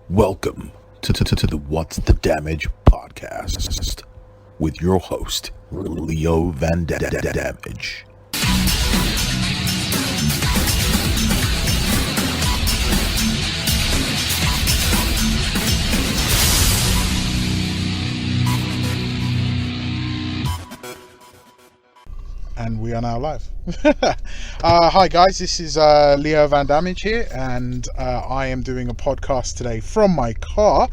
Welcome to the What's the Damage podcast with your host, Leo Van Dammage. And we are now live. Hi guys, this is Leo Van Dammage here, and I am doing a podcast today from my car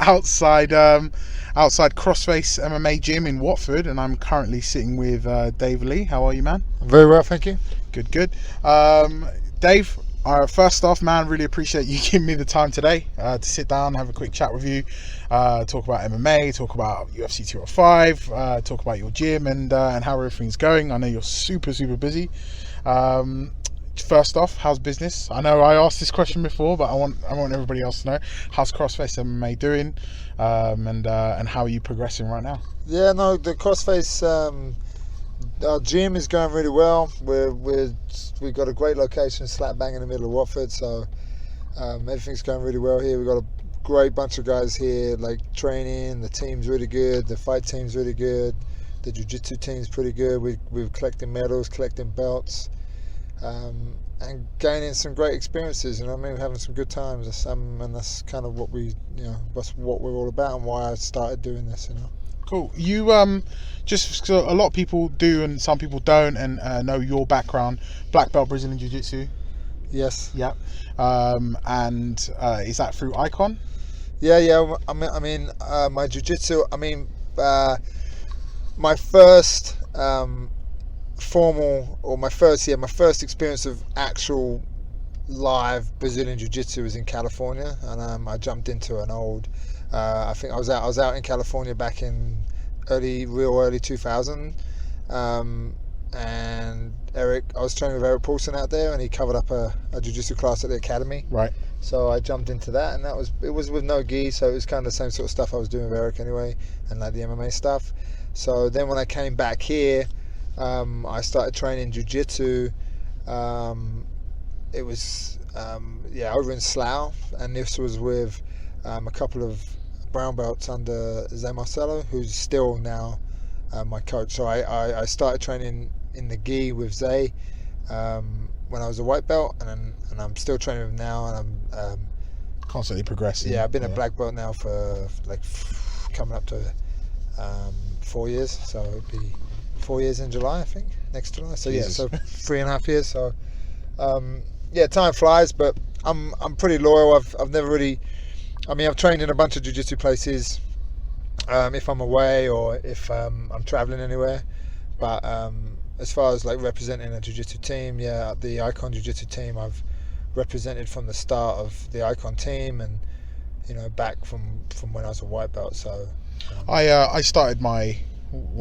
outside Crossface MMA gym in Watford, and I'm currently sitting with David Lee. How are you, man? Very well, thank you. Good. Dave, first off, man, really appreciate you giving me the time today to sit down, have a quick chat with you, talk about MMA, talk about UFC 205, talk about your gym and how everything's going. I know you're super busy. First off, how's business? I know I asked this question before, but I want everybody else to know, how's Crossface MMA doing, and how are you progressing right now? Yeah, no, the Crossface our gym is going really well. We've got a great location slap bang in the middle of Watford, so everything's going really well here. We've got a great bunch of guys here, like training. The team's really good. The fight team's really good. The jiu-jitsu team's pretty good. We're collecting medals, collecting belts, and gaining some great experiences. You know what I mean? We're having some good times, and that's kind of what that's what we're all about, and why I started doing this. You know. Cool. You just so a lot of people do and some people don't, and know your background, black belt Brazilian Jiu-Jitsu. Yes. Yeah. And is that through Icon? Yeah. I mean, my jiu-jitsu. I mean, my first my first experience of actual live Brazilian Jiu-Jitsu was in California, and I jumped into an old. I think I was out in California back in early 2000, and I was training with Eric Paulson out there, and he covered up a jiu-jitsu class at the academy. Right. So I jumped into that, and it was with no gi, so it was kind of the same sort of stuff I was doing with Eric anyway, and like the MMA stuff. So then when I came back here, I started training jiu-jitsu. It was over in Slough, and this was with a couple of brown belts under Zé Marcelo, who's still now my coach. So I started training in the gi with Zé when I was a white belt, and I'm still training with him now, and I'm constantly progressing. Yeah, I've been a black belt now for like coming up to 4 years. So it'd be 4 years in July, I think, next July. So Jesus. Yeah, so 3.5 years. So time flies, but I'm pretty loyal. I've never really. I mean, I've trained in a bunch of jiu-jitsu places if I'm away or if I'm traveling anywhere. But as far as like representing a jiu-jitsu team, the Icon jiu-jitsu team, I've represented from the start of the Icon team, and back from when I was a white belt. So when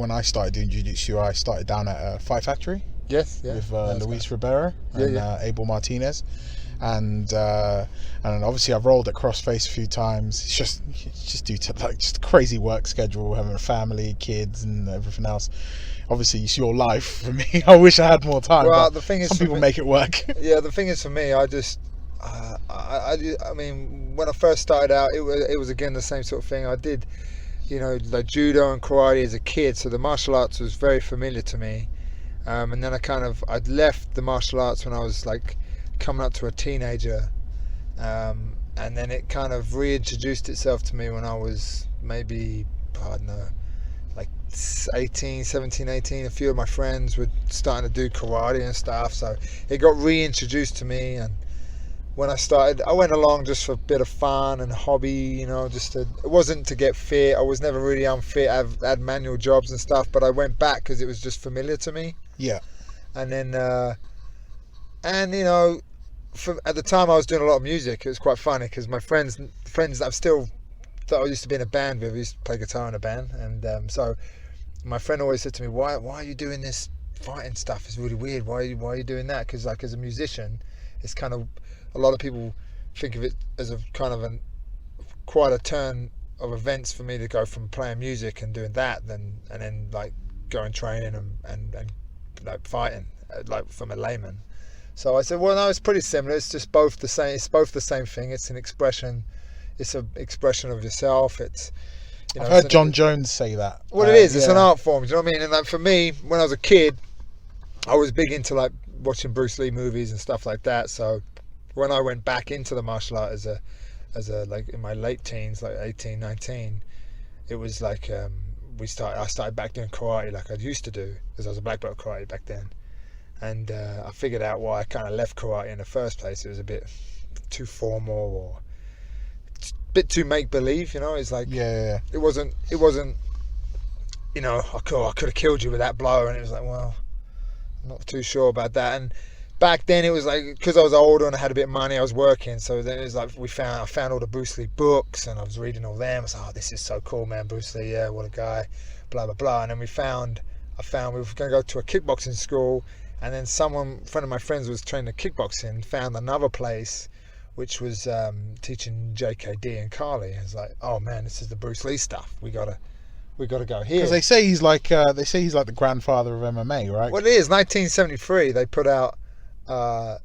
I started doing jiu-jitsu, I started down at Fight Factory. Yes, yeah. With Luis Ribeiro and Abel Martinez. And obviously I've rolled at Crossface a few times. It's just due to just a crazy work schedule, having a family, kids, and everything else. Obviously, it's your life. For me, I wish I had more time. Well, but the thing is, some people make it work. Yeah, the thing is, for me, I just, I mean, when I first started out, it was again the same sort of thing. I did, like judo and karate as a kid, so the martial arts was very familiar to me. And then I'd left the martial arts when I was like coming up to a teenager, and then it kind of reintroduced itself to me when I was maybe, I don't know, like 17, 18. A few of my friends were starting to do karate and stuff, so it got reintroduced to me. And when I started, I went along just for a bit of fun and hobby, it wasn't to get fit. I was never really unfit. I've had manual jobs and stuff, but I went back because it was just familiar to me. Yeah. And then at the time I was doing a lot of music. It was quite funny because my friends that I used to be in a band with, I used to play guitar in a band, and so my friend always said to me, why are you doing this fighting stuff? It's really weird. Why are you doing that? Because like as a musician, it's kind of, a lot of people think of it as a kind of quite a turn of events for me to go from playing music and doing that and then like going training and like fighting like from a layman. So I said, well, no, it's pretty similar. It's just both the same. It's both the same thing. It's an expression it's an expression of yourself. It's, I've heard John Jones say that. What it is, it's an art form. Do you know what I mean? And like for me, when I was a kid, I was big into like watching Bruce Lee movies and stuff like that. So when I went back into the martial art as a like in my late teens, like 18, 19, it was like I started back doing karate like I used to do, because I was a black belt karate back then. And I figured out why I kind of left karate in the first place. It was a bit too formal, or a bit too make believe, you know. It's like it wasn't you know, I could have killed you with that blow, and it was like, well, I'm not too sure about that. And back then it was like, because I was older and I had a bit of money, I was working, so then it was like I found all the Bruce Lee books, and I was reading all them. I was like, oh, this is so cool, man, Bruce Lee, yeah, what a guy, blah blah blah. And then I found we were going to go to a kickboxing school, and then a friend of my friends was training kickboxing, found another place which was teaching JKD and Carly. I was like, oh man, this is the Bruce Lee stuff. We gotta go here. Because they say he's like the grandfather of MMA, right? Well, it is. 1973, they put out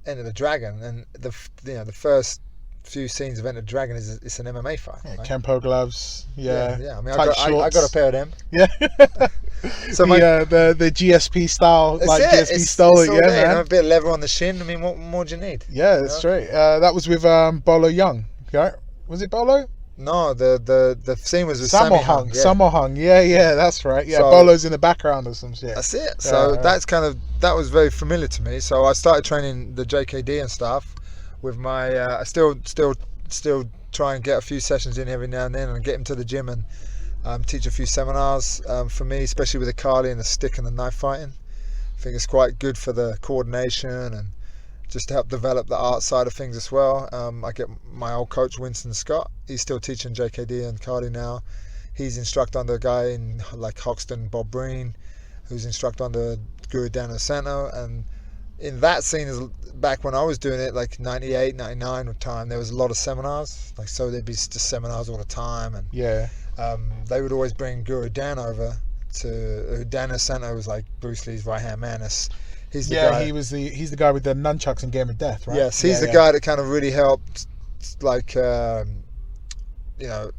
Enter the Dragon, and the first few scenes of Enter the Dragon it's an MMA fight. Yeah, right? Kempo gloves. Yeah. I mean, I got a pair of them. Yeah. So the GSP style, like GSP stole it, yeah, man. A bit of leather on the shin. I mean, what more do you need? Yeah, that's straight. That was with Bolo Young, right? Was it Bolo? No, the scene was with Sammo Hung. Sammo Hung. Yeah, that's right. Yeah, so, Bolo's in the background or some shit. That's it. So that was very familiar to me. So I started training the JKD and stuff with my. I still try and get a few sessions in every now and then, and get him to the gym and teach a few seminars for me, especially with the Kali and the stick and the knife fighting. I think it's quite good for the coordination and just to help develop the art side of things as well. I get my old coach Winston Scott. He's still teaching JKD and Kali now. He's instructor under a guy in like Hoxton, Bob Breen, who's instructor under Guru Dano Santo. And in that scene, is back when I was doing it, like 98, 99 time, there was a lot of seminars. Like, so there'd be just seminars all the time, and they would always bring Guru Dan over to Dano Santo was like Bruce Lee's right hand man. He's the guy. He's the guy with the nunchucks in Game of Death, right? Yes, he's the guy that kind of really helped, like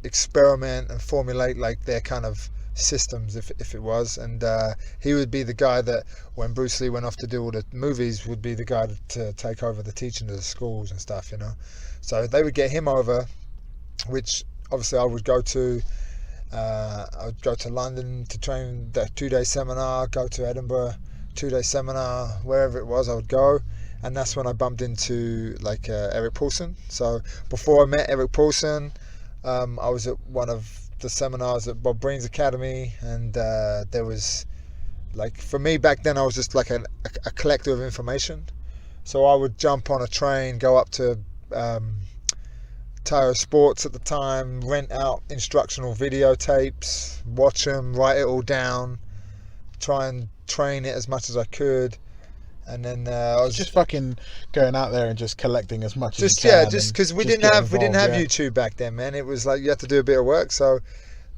experiment and formulate like their kind of systems, if it was. And he would be the guy that when Bruce Lee went off to do all the movies, would be the guy to take over the teaching of the schools and stuff, you know. So they would get him over, which obviously I would go to. I would go to London to train that 2-day seminar, go to Edinburgh 2-day seminar, wherever it was I would go. And that's when I bumped into like Eric Paulson. So before I met Eric Paulson, I was at one of the seminars at Bob Breen's Academy, and there was, like, for me back then I was just like a collector of information. So I would jump on a train, go up to Tayo Sports at the time, rent out instructional videotapes, watch them, write it all down, try and train it as much as I could. And then I was just fucking going out there and just collecting as much as you can. Just because we didn't have YouTube back then, man. It was like you had to do a bit of work, so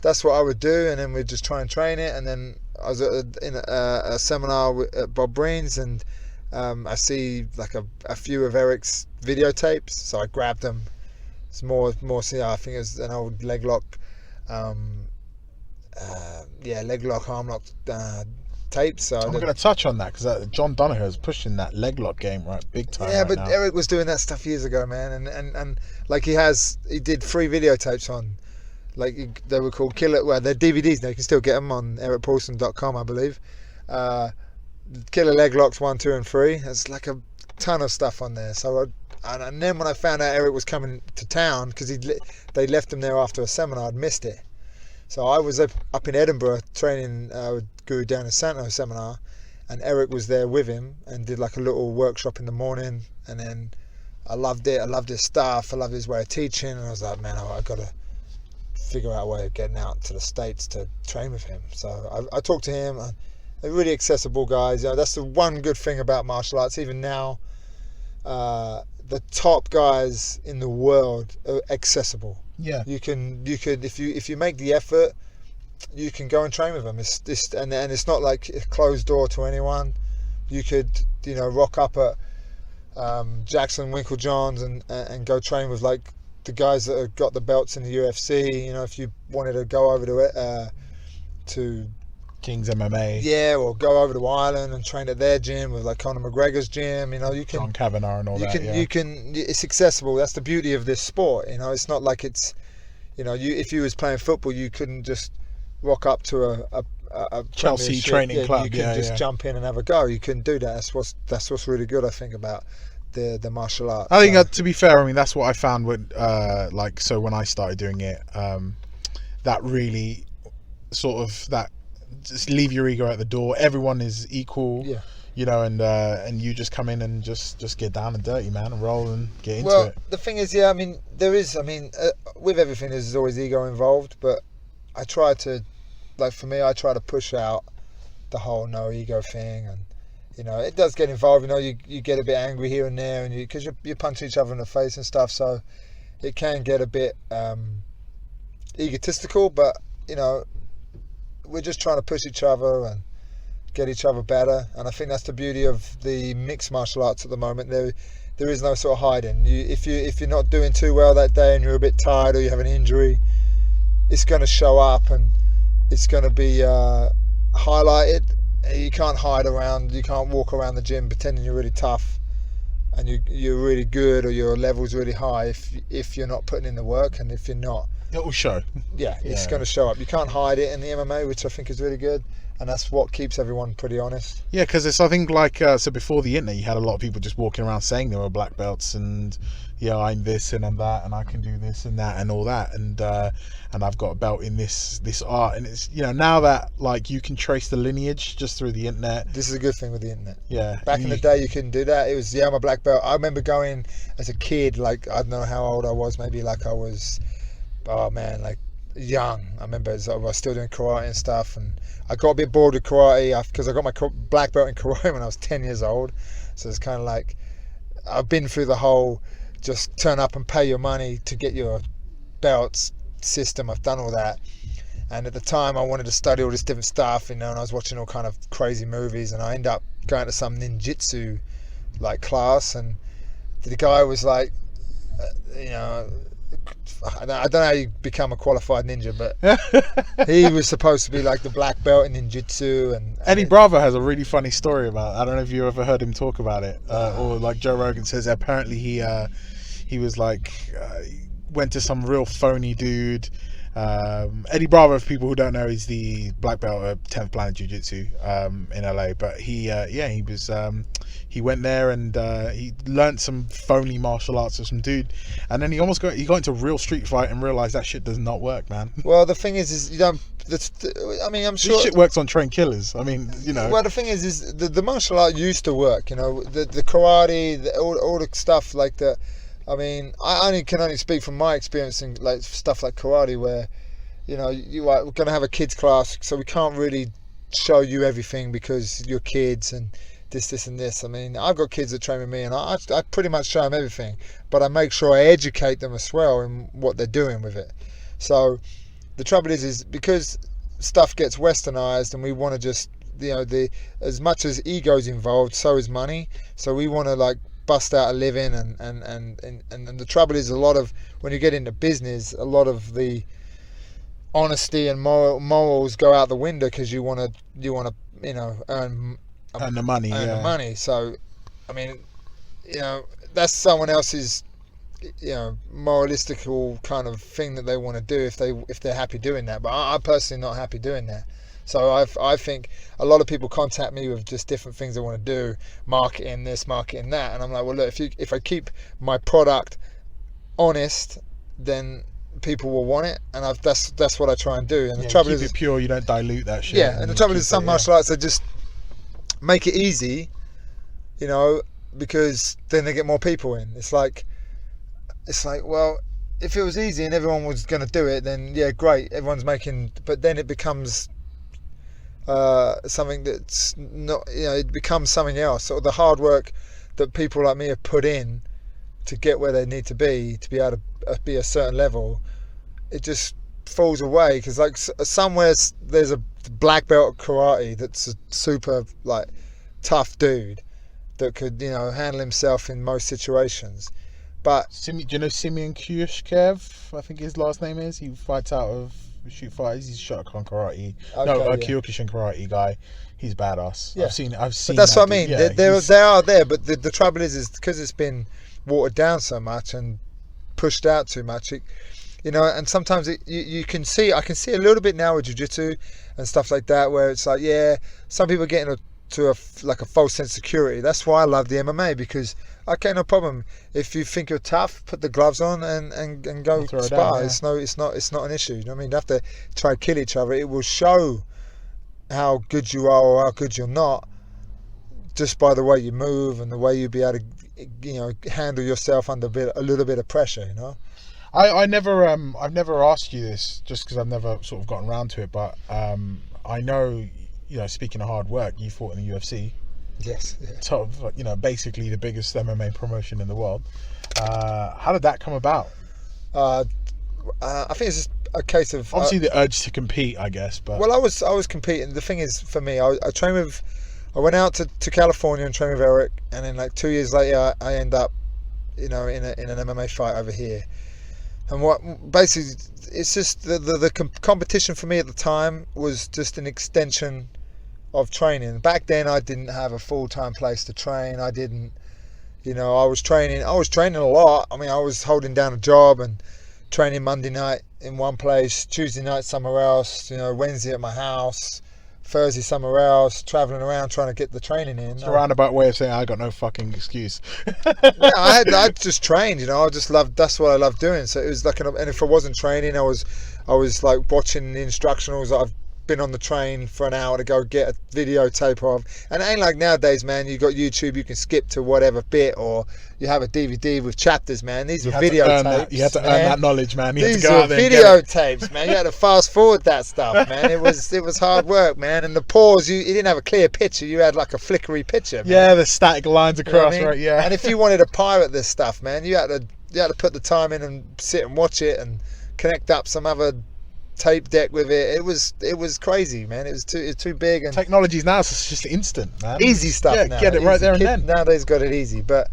that's what I would do, and then we'd just try and train it. And then I was in a seminar at Bob Breen's, and I see like a few of Eric's videotapes, so I grabbed them. It's more. See, I think it's an old leg lock, leg lock, arm lock. Tapes. So I'm going to touch on that because John Donahoe is pushing that leg lock game big time. Yeah, but now. Eric was doing that stuff years ago, man, and like he did 3 videotapes on, like they were called Killer. Well, they're DVDs now. You can still get them on ericpaulson.com, I believe. Killer leg locks 1, 2, and 3. There's like a ton of stuff on there. So and then when I found out Eric was coming to town, because they left him there after a seminar, I'd missed it. So I was up in Edinburgh training with Guru Dano Santo seminar, and Eric was there with him and did like a little workshop in the morning. And then I loved it. I loved his stuff. I loved his way of teaching. And I was like, man, I've got to figure out a way of getting out to the States to train with him. So I talked to him. They're really accessible guys. You know, that's the one good thing about martial arts. Even now, the top guys in the world are accessible. Yeah, you could if you make the effort, you can go and train with them. And it's not like a closed door to anyone. You could rock up at Jackson Winklejohn's and go train with like the guys that have got the belts in the UFC, you know, if you wanted to go over to King's MMA. Yeah, or go over to Ireland and train at their gym with like Conor McGregor's gym. You know, you can John Kavanagh and all that. You can. It's accessible. That's the beauty of this sport. You know, it's not like it's, you know, if you was playing football, you couldn't just rock up to a Chelsea training club. You can just jump in and have a go. You can do that. That's what's really good, I think, about the martial arts. I think to be fair, I mean, that's what I found with so when I started doing it, that really sort of that. Just leave your ego at the door. Everyone is equal, you know, and you just come in and just get down and dirty, man, and roll and get into it. Well, the thing is, I mean, with everything, there's always ego involved, but I try to, like, for me, I try to push out the whole no ego thing, and you know, it does get involved. You know, you get a bit angry here and there, and because you punch each other in the face and stuff, so it can get a bit egotistical, but you know, we're just trying to push each other and get each other better, and I think that's the beauty of the mixed martial arts at the moment. There is no sort of hiding. If you're not doing too well that day and you're a bit tired or you have an injury, it's going to show up and it's going to be highlighted. You can't hide around. You can't walk around the gym pretending you're really tough and you're really good or your level's really high if you're not putting in the work, and if you're not, it will show. Yeah, it's going to show up. You can't hide it in the MMA, which I think is really good, and that's what keeps everyone pretty honest. Yeah, because it's, I think, like, so before the internet, you had a lot of people just walking around saying they were black belts and, yeah, I'm this and I'm that and I can do this and that and all that, and I've got a belt in this art, and it's, you know, now that, like, you can trace the lineage just through the internet. This is a good thing with the internet. Yeah. Back in the day, you couldn't do that. It was, I'm a black belt. I remember going as a kid, like, I don't know how old I was, maybe like I was, oh man, like young. I remember I was still doing karate and stuff, and I got a bit bored with karate because I got my black belt in karate when I was 10 years old. So it's kind of like I've been through the whole just turn up and pay your money to get your belts system. I've done all that, and at the time I wanted to study all this different stuff, you know, and I was watching all kind of crazy movies, and I ended up going to some ninjutsu like class, and the guy was like, you know, I don't know how you become a qualified ninja, but he was supposed to be like the black belt in ninjutsu. And Eddie Bravo has a really funny story about it. I don't know if you ever heard him talk about it, or like Joe Rogan says, apparently he was like went to some real phony dude. Eddie Bravo, for people who don't know, is the black belt at 10th Planet Jiu-Jitsu in LA, but he went there and he learned some phony martial arts of some dude, and then he got into a real street fight and realized that shit does not work, man. Well, the thing is you don't, I mean, I'm sure this shit works on trained killers. I mean, you know. Well, the thing is the martial art used to work, you know, the karate, all the stuff like that. I mean, I can only speak from my experience in like stuff like karate, where, you know, we're going to have a kids class, so we can't really show you everything because you're kids and this and this. I mean, I've got kids that train with me, and I pretty much show them everything, but I make sure I educate them as well in what they're doing with it. So the trouble is because stuff gets westernized, and we want to just, you know, as much as ego's involved, so is money. So we want to like bust out a living, and the trouble is, a lot of, when you get into business, a lot of the honesty and morals go out the window because you want to you know, earn the money. The money. So I mean, you know, that's someone else's, you know, moralistical kind of thing that they want to do if they're happy doing that. But I'm personally not happy doing that. So I think a lot of people contact me with just different things they want to do, marketing this, marketing that, and I'm like, well, look, if I keep my product honest, then people will want it, and that's what I try and do. And the trouble is, keep it pure. You don't dilute that shit. Yeah, and the trouble is, some martial arts, they just make it easy, you know, because then they get more people in. It's like, well, if it was easy and everyone was going to do it, then yeah, great, everyone's making. But then it becomes something that's not, you know, it becomes something else. Or the hard work that people like me have put in to get where they need to be able to be a certain level, it just falls away because, like, somewhere there's a black belt karate that's a super like tough dude that could, you know, handle himself in most situations, But Do you know Simeon Kiyoshev? I think his last name is. He fights out of shoot fighters. He's Shotokan karate. Kyokushin karate guy. He's badass. Yeah. I've seen. But that's that what I mean. dude. They are there, but the trouble is because it's been watered down so much and pushed out too much. And sometimes I can see a little bit now with jiu-jitsu and stuff like that, where it's like, some people are getting to a false sense of security. That's why I love the MMA, because okay, no problem. If you think you're tough, put the gloves on and go spar. It's not an issue. You know what I mean? You have to try to kill each other. It will show how good you are or how good you're not just by the way you move and the way you be able to handle yourself under a little bit of pressure. I've never asked you this just because I've never sort of gotten around to it, but I know, speaking of hard work, you fought in the UFC. Yes. Yeah. Top, basically the biggest MMA promotion in the world. How did that come about? I think it's just a case of obviously the urge to compete, I guess. But well, I was competing. The thing is, for me, I trained with. I went out to California and trained with Eric, and then 2 years later, I end up, in an MMA fight over here. And what basically, it's just the competition for me at the time was just an extension of training. Back then, I didn't have a full-time place to train. I didn't, I was training a lot. I mean, I was holding down a job and training Monday night in one place, Tuesday night somewhere else, Wednesday at my house, Thursday somewhere else, traveling around trying to get the training in. It's a roundabout way of saying I got no fucking excuse. Yeah, I just trained, I just loved, that's what I loved doing. So it was and if I wasn't training, I was like watching the instructionals that I've been on the train for an hour to go get a videotape of. And it ain't like nowadays, man, you got YouTube, you can skip to whatever bit, or you have a DVD with chapters, man. These were videotapes. You had to earn that knowledge, man. These were videotapes, man. You had to fast forward that stuff, man. It was hard work, man. And the pause, you didn't have a clear picture. You had like a flickery picture, man. Yeah, the static lines across, right? Yeah. And if you wanted to pirate this stuff, man, you had to put the time in and sit and watch it and connect up some other tape deck with it. It was crazy, man. It was too big. And technology's now it's just instant, man. Easy stuff now. Get it right there and then. Nowadays got it easy, but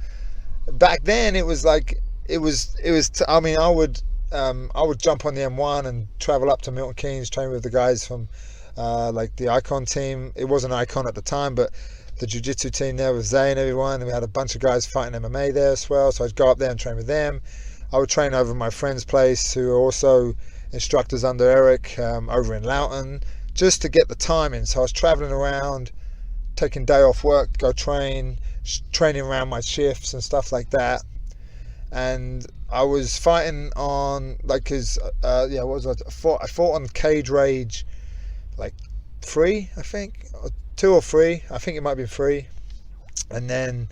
back then it was like I would jump on the M1 and travel up to Milton Keynes, train with the guys from the Icon team. It wasn't Icon at the time, but the jiu-jitsu team there with Zay and everyone, and we had a bunch of guys fighting MMA there as well. So I'd go up there and train with them. I would train over my friend's place, who are also instructors under Eric, over in Loughton, just to get the time in. So I was traveling around, taking day off work to go training around my shifts and stuff like that. And I was fighting on what was I fought on Cage Rage 3, I think, or 2 or 3. I think it might be 3. And then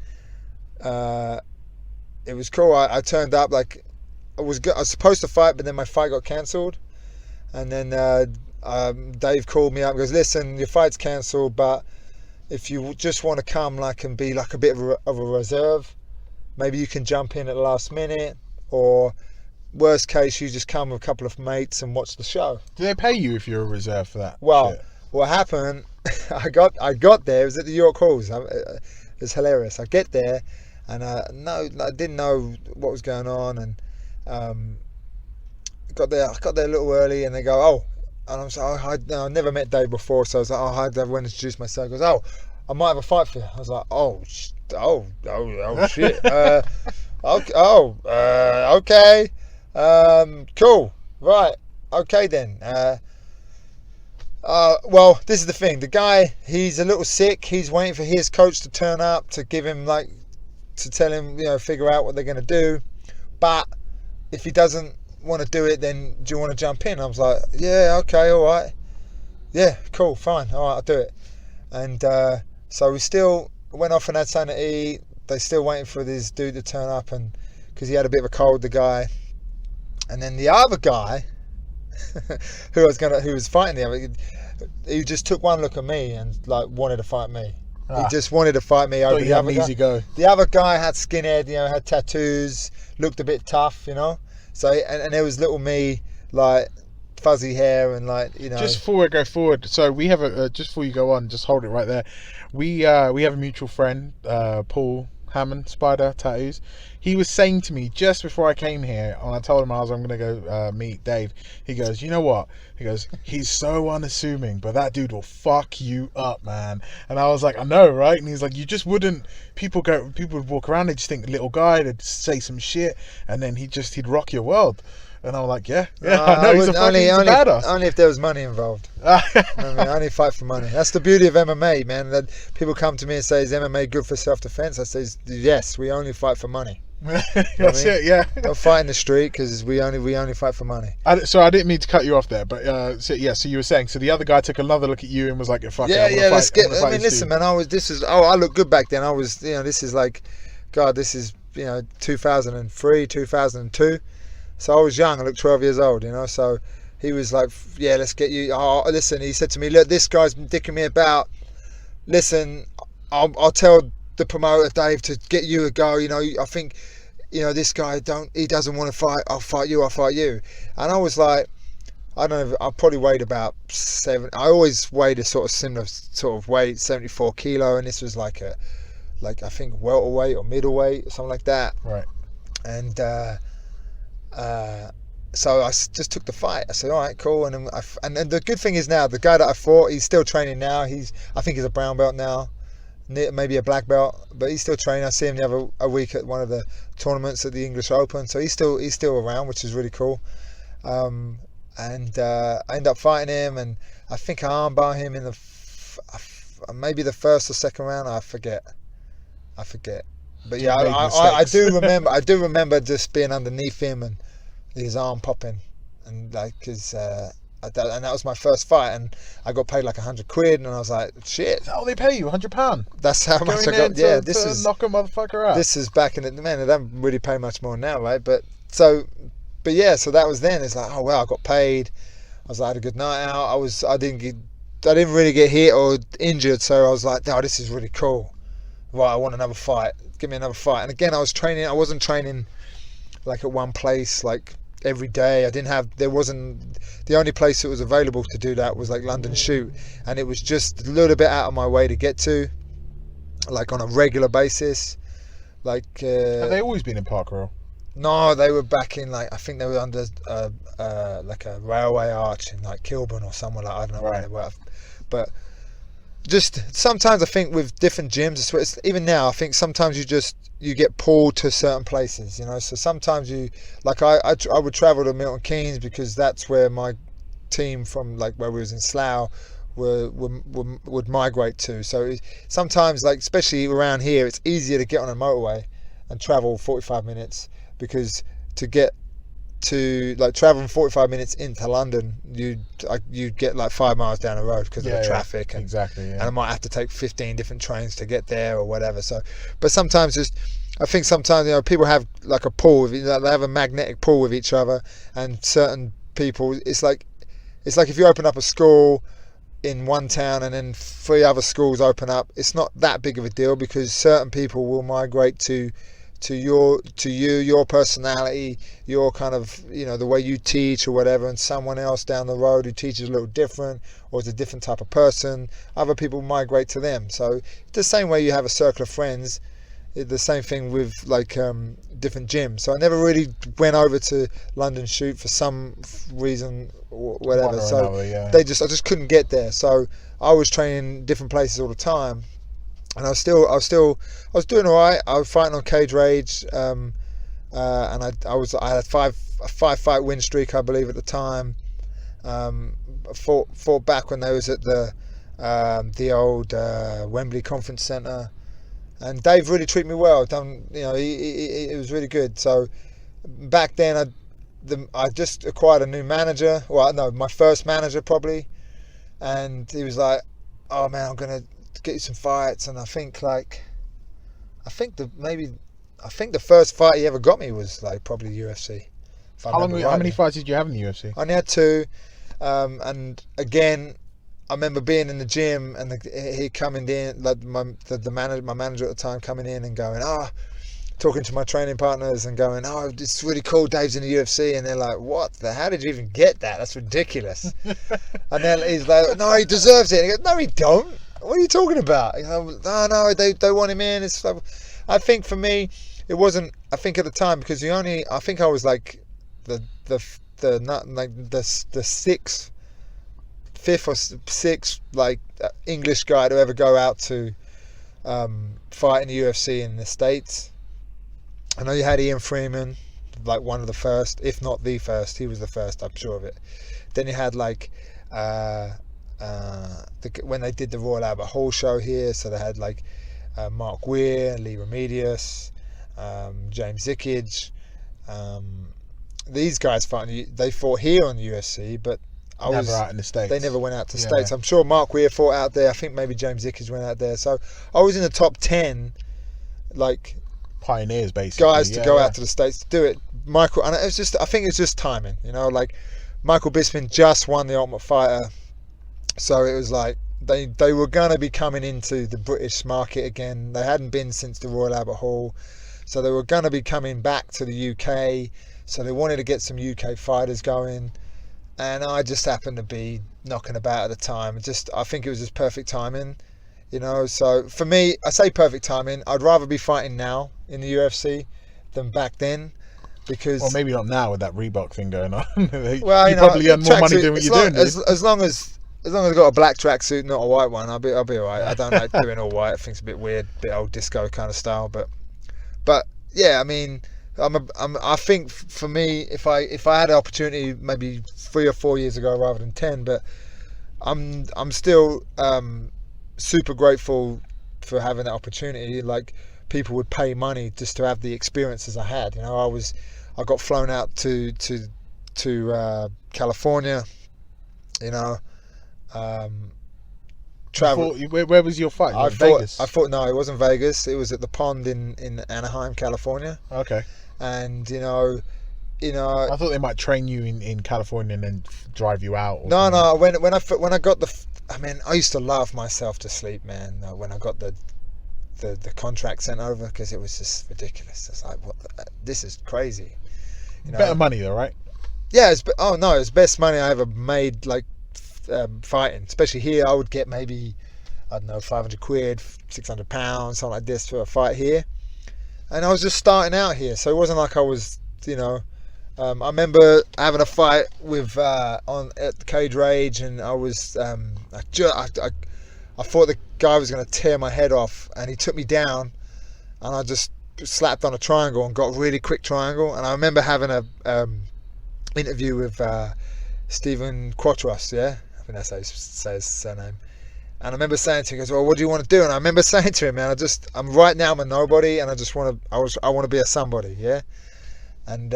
it was cool. I turned up I was supposed to fight, but then my fight got cancelled. And then Dave called me up and goes, listen, your fight's cancelled, but if you just want to come and be a bit of a reserve, maybe you can jump in at the last minute, or worst case, you just come with a couple of mates and watch the show. Do they pay you if you're a reserve for that? Well, shit? What happened, I got there, it was at the York Halls. It's hilarious. I get there and I didn't know what was going on, and I got there a little early, and they go, and I'm like, I never met Dave before, so I was like, I went to introduce myself. He goes, I might have a fight for you. I was like, shit. Okay, cool, right, okay then. Well, this is the thing. The guy, he's a little sick. He's waiting for his coach to turn up to give him to tell him, figure out what they're going to do. But if he doesn't want to do it, then do you want to jump in? I was like, yeah, okay, all right. Yeah, cool, fine, all right, I'll do it. And so we still went off and had something to eat. They're still waiting for this dude to turn up, and because he had a bit of a cold, the guy. And then the other guy who was fighting the other, he just took one look at me and wanted to fight me. He just wanted to fight me over the other guy. Easy go. The other guy had skinhead, had tattoos, looked a bit tough, So and there was little me, fuzzy hair and Just before we go forward, so we have just before you go on, just hold it right there. We have a mutual friend, Paul Hammond, Spider Tattoos. He was saying to me just before I came here, and I told him I'm going to go meet Dave. He goes, you know what? He goes, he's so unassuming, but that dude will fuck you up, man. And I was like, I know, right? And he's like, you just wouldn't. People would walk around, they just think little guy, they'd say some shit, and then he'd rock your world. And I'm like, yeah, I know, he's a badass. Only if there was money involved. I mean, I only fight for money. That's the beauty of MMA, man. That people come to me and say, is MMA good for self-defense? I say, yes, we only fight for money. That's it, yeah. Don't fight in the street because we only fight for money. So I didn't mean to cut you off there, but so you were saying, so the other guy took another look at you and was like, fuck it, let's get. I mean, listen, man, I look good back then. I was, this is like, God, this is 2003, 2002. So I was young. I looked 12 years old, So he was like, yeah, let's get you. Oh, listen, he said to me, look, this guy's been dicking me about. Listen, I'll tell the promoter, Dave, to get you a go. I think, this guy he doesn't want to fight. I'll fight you. And I was like, I don't know. I probably weighed about 7. I always weighed a sort of similar sort of weight, 74 kilo, and this was like I think welterweight or middleweight or something like that. Right. And so I just took the fight. I said, all right, cool. And the good thing is now, the guy that I fought, he's still training now. I think he's a brown belt now, maybe a black belt, but he's still training. I see him the other week at one of the tournaments at the English Open. So he's still around, which is really cool. And I ended up fighting him, and I think I armbar him in maybe the first or second round. I forget. But yeah, I do remember. I do remember just being underneath him and his arm popping, and and that was my first fight, and I got paid like £100, and I was like, shit. Oh, they pay you £100. That's how much I got. Yeah, this is knock a motherfucker out. This is back in the man. They don't really pay much more now, right? But yeah, so that was then. It's like, oh well, I got paid. I had a good night out. I didn't really get hit or injured, so I was like, oh, this is really cool. Right, I want another fight. Give me another fight. And again, I was training. I wasn't training like at one place like every day. There wasn't, the only place that was available to do that was like London Shoot, and it was just a little bit out of my way to get to, like on a regular basis. Like have they always been in Park Royal? No, they were back in I think they were under like a railway arch in like Kilburn or somewhere, like I don't know where they were, but just sometimes I think with different gyms, even now I think sometimes you get pulled to certain places, so sometimes I would travel to Milton Keynes because that's where my team from like where we was in Slough would migrate to. So sometimes, like especially around here, it's easier to get on a motorway and travel 45 minutes because to get to like traveling 45 minutes into London, you'd get like 5 miles down the road because of the traffic, and exactly, and I might have to take 15 different trains to get there or whatever. So, but sometimes I think sometimes people have like a pull, they have a magnetic pull with each other, and certain people, it's like if you open up a school in one town and then 3 other schools open up, it's not that big of a deal because certain people will migrate to your personality, your kind of, the way you teach or whatever, and someone else down the road who teaches a little different or is a different type of person, other people migrate to them. So the same way you have a circle of friends, the same thing with like different gyms. So I never really went over to London Shoot for some reason or whatever. So I just couldn't get there. So I was training different places all the time. And I was doing all right. I was fighting on Cage Rage, and I had a five fight win streak, I believe, at the time. Fought back when they was at the old Wembley Conference Centre, and Dave really treated me well. It was really good. So back then, I just acquired a new manager. Well, no, my first manager probably, and he was like, "Oh man, I'm gonna get you some fights," and I think the first fight he ever got me was like probably UFC. How many fights did you have in the UFC? I only had 2, and again I remember being in the gym and he coming in, like my manager at the time coming in and going, talking to my training partners and going, "Oh, it's really cool, Dave's in the UFC," and they're like, how did you even get that? That's ridiculous. And then he's like, "No, he deserves it." And he goes, "No, he don't. what are you talking about? No, they want him in. It's like, I think for me, it wasn't. I think at the time because I think I was like the fifth or sixth like English guy to ever go out to fight in the UFC in the States. I know you had Ian Freeman, like one of the first, if not the first. He was the first, I'm sure of it. Then you had like when they did the Royal Albert Hall show here, so they had like Mark Weir, Lee Remedios, James Zickage. These guys they fought here on the UFC, but never out in the States. They never went out to the States. I'm sure Mark Weir fought out there. I think maybe James Zickage went out there. So I was in the top 10, like pioneers, basically, guys to go out to the States to do it. Michael, and I think it's just timing. Like Michael Bisping just won the Ultimate Fighter, so it was like they were gonna be coming into the British market again. They hadn't been since the Royal Albert Hall, so they were gonna be coming back to the UK. So they wanted to get some UK fighters going, and I just happened to be knocking about at the time. I think it was just perfect timing, So for me, I say perfect timing. I'd rather be fighting now in the UFC than back then, because or maybe not now with that Reebok thing going on. Well, you probably earn more money doing what you're doing. As long as I got a black tracksuit, not a white one, I'll be alright. I don't like doing all white. I think it's a bit weird, bit old disco kind of style. But yeah, I mean, I think for me, if I had an opportunity, maybe 3 or 4 years ago rather than 10, but I'm still super grateful for having that opportunity. Like, people would pay money just to have the experiences I had. I got flown out to California. Travel. Where was your fight? Vegas? No, it wasn't Vegas. It was at the Pond in Anaheim, California. Okay. And I thought they might train you in California and then drive you out. No. When I got I used to laugh myself to sleep, man. When I got the contract sent over, because it was just ridiculous. It's like, this is crazy. Better money though, right? Yeah. It's best money I ever made. Like fighting, especially here, I would get maybe, I don't know, 500 quid, 600 pounds, something like this for a fight here. And I was just starting out here, so it wasn't like I was, I remember having a fight with at the Cage Rage, and I was I thought the guy was going to tear my head off, and he took me down, and I just slapped on a triangle and got a really quick triangle. And I remember having a interview with Stephen Quatros, I think that's how you say his surname. And I remember saying to him, he goes, well, what do you want to do? And I remember saying to him, man, I'm right now, I'm a nobody, and I want to be a somebody, yeah. And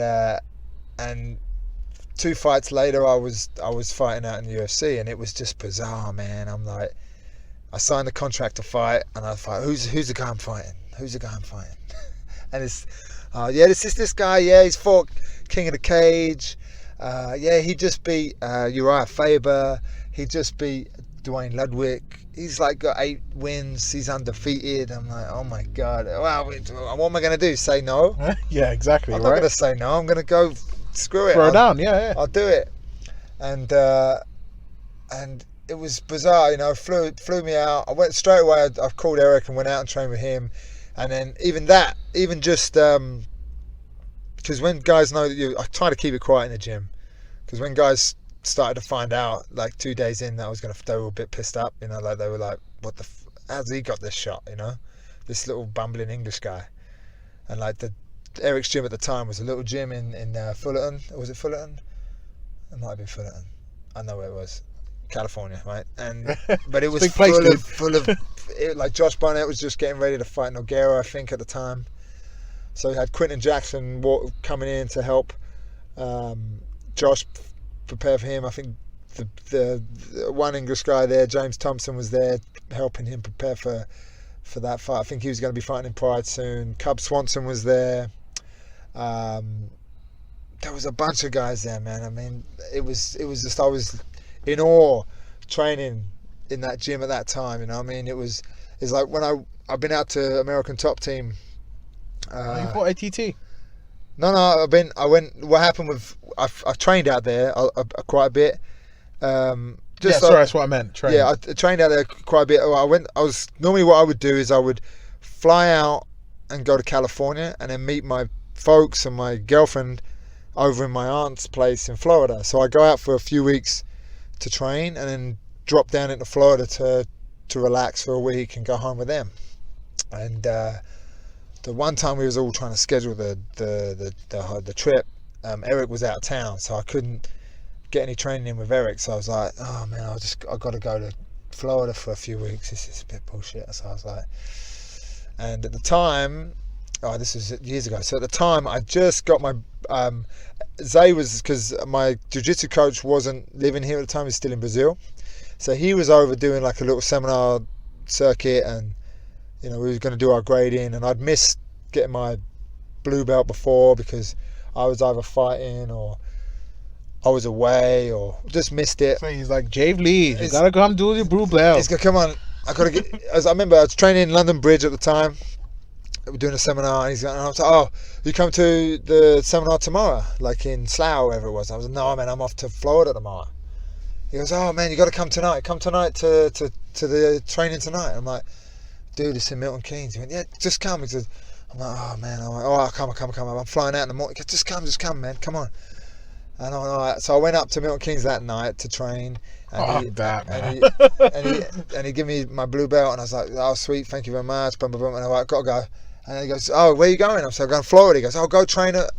2 fights later, I was fighting out in the UFC, and it was just bizarre, man. I'm like, I signed the contract to fight, and I thought, who's the guy I'm fighting? Who's the guy I'm fighting? And it's, this is this guy, he's fought King of the Cage. He just beat Uriah Faber. He just beat Dwayne Ludwig. He's like got 8 wins. He's undefeated. I'm like, oh my god. Wow, what am I going to do? Say no? Yeah, exactly. I'm not going to say no. I'm going to go screw it. Throw down. Yeah. I'll do it. And it was bizarre. Flew me out. I went straight away. I called Eric and went out and trained with him. And then even just because when guys know that I try to keep it quiet in the gym, because when guys started to find out, like 2 days in, that they were a bit pissed up, like they were like, what how's he got this shot, this little bumbling English guy. And like Eric's gym at the time was a little gym in Fullerton. Was it Fullerton? It might have been Fullerton. I know where it was. California, right? But it was full of like Josh Barnett was just getting ready to fight Nogueira, I think, at the time. So he had Quinton Jackson coming in to help Josh prepare for him. I think the one English guy there, James Thompson, was there helping him prepare for that fight. I think he was going to be fighting in Pride soon. Cub Swanson was there. There was a bunch of guys there, man. I mean, it was just, I was in awe training in that gym at that time. I mean, it's like when I've been out to American Top Team. You fought ATT? No, I went. What happened with? I trained out there quite a bit. That's what I meant. Train. Yeah, I trained out there quite a bit. Normally what I would do is I would fly out and go to California and then meet my folks and my girlfriend over in my aunt's place in Florida. So I go out for a few weeks to train and then drop down into Florida to relax for a week and go home with them. And the one time we was all trying to schedule the trip, Eric was out of town, so I couldn't get any training in with Eric. So I was like, oh man, I got to go to Florida for a few weeks. This is a bit bullshit. So I was like, and at the time, this was years ago. So at the time, I just got my Zay was, because my jiu-jitsu coach wasn't living here at the time. He's still in Brazil, so he was over doing like a little seminar circuit, and we were going to do our grading, and I'd missed getting my blue belt before because I was either fighting or I was away or just missed it. So he's like, David Lee, you gotta come do your blue belt. He's gonna come on. I gotta get. I remember I was training in London Bridge at the time. We were doing a seminar, and I was like, oh, you come to the seminar tomorrow, like in Slough, wherever it was. I was like, no, man, I'm off to Florida tomorrow. He goes, oh man, you got to come tonight. Come tonight to the training tonight. I'm like, dude, it's in Milton Keynes. He went, yeah, just come. He said, I'm like, oh man, I'll come. I'm flying out in the morning. He goes, just come, man, come on. And I'm like, all right. So I went up to Milton Keynes that night to train. And he gave me my blue belt, and I was like, oh sweet, thank you very much. Boom, boom, boom. And I'm like, gotta go. And he goes, oh, where are you going? I'm going to Florida. He goes, oh, go train at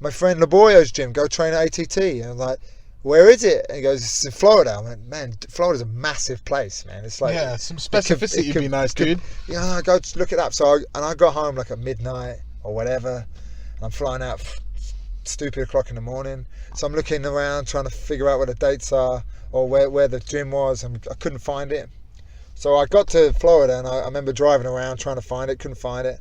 my friend Laborio's gym. Go train at ATT. And I'm like, where is it? And he goes, it's in Florida. I went, man, Florida's a massive place, man. It's like, yeah, some specificity would be nice, dude. Yeah, go look it up. So I got home like at midnight or whatever, and I'm flying out stupid o'clock in the morning. So I'm looking around trying to figure out where the dates are or where the gym was, and I couldn't find it. So I got to Florida, and I remember driving around trying to find it, couldn't find it.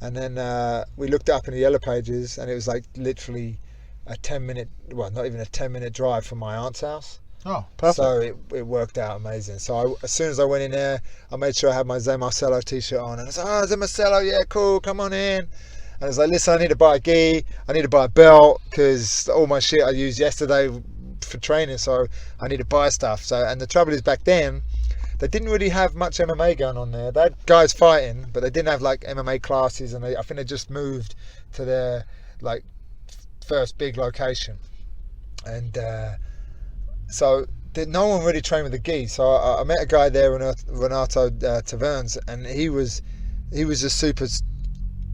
And then we looked up in the Yellow Pages, and it was like literally a 10-minute, well, not even a 10-minute drive from my aunt's house. Oh, perfect. So it worked out amazing. So as soon as I went in there, I made sure I had my Zé Marcelo t-shirt on. And I was like, oh, Zé Marcelo, yeah, cool, come on in. And I was like, listen, I need to buy a gi, I need to buy a belt, because all my shit I used yesterday for training, so I need to buy stuff. So, and the trouble is, back then, they didn't really have much MMA going on there. They had guys fighting, but they didn't have like MMA classes, and I think they just moved to their like first big location. And so no one really trained with the gi. So I met a guy there, Renato Taverns, and he was just super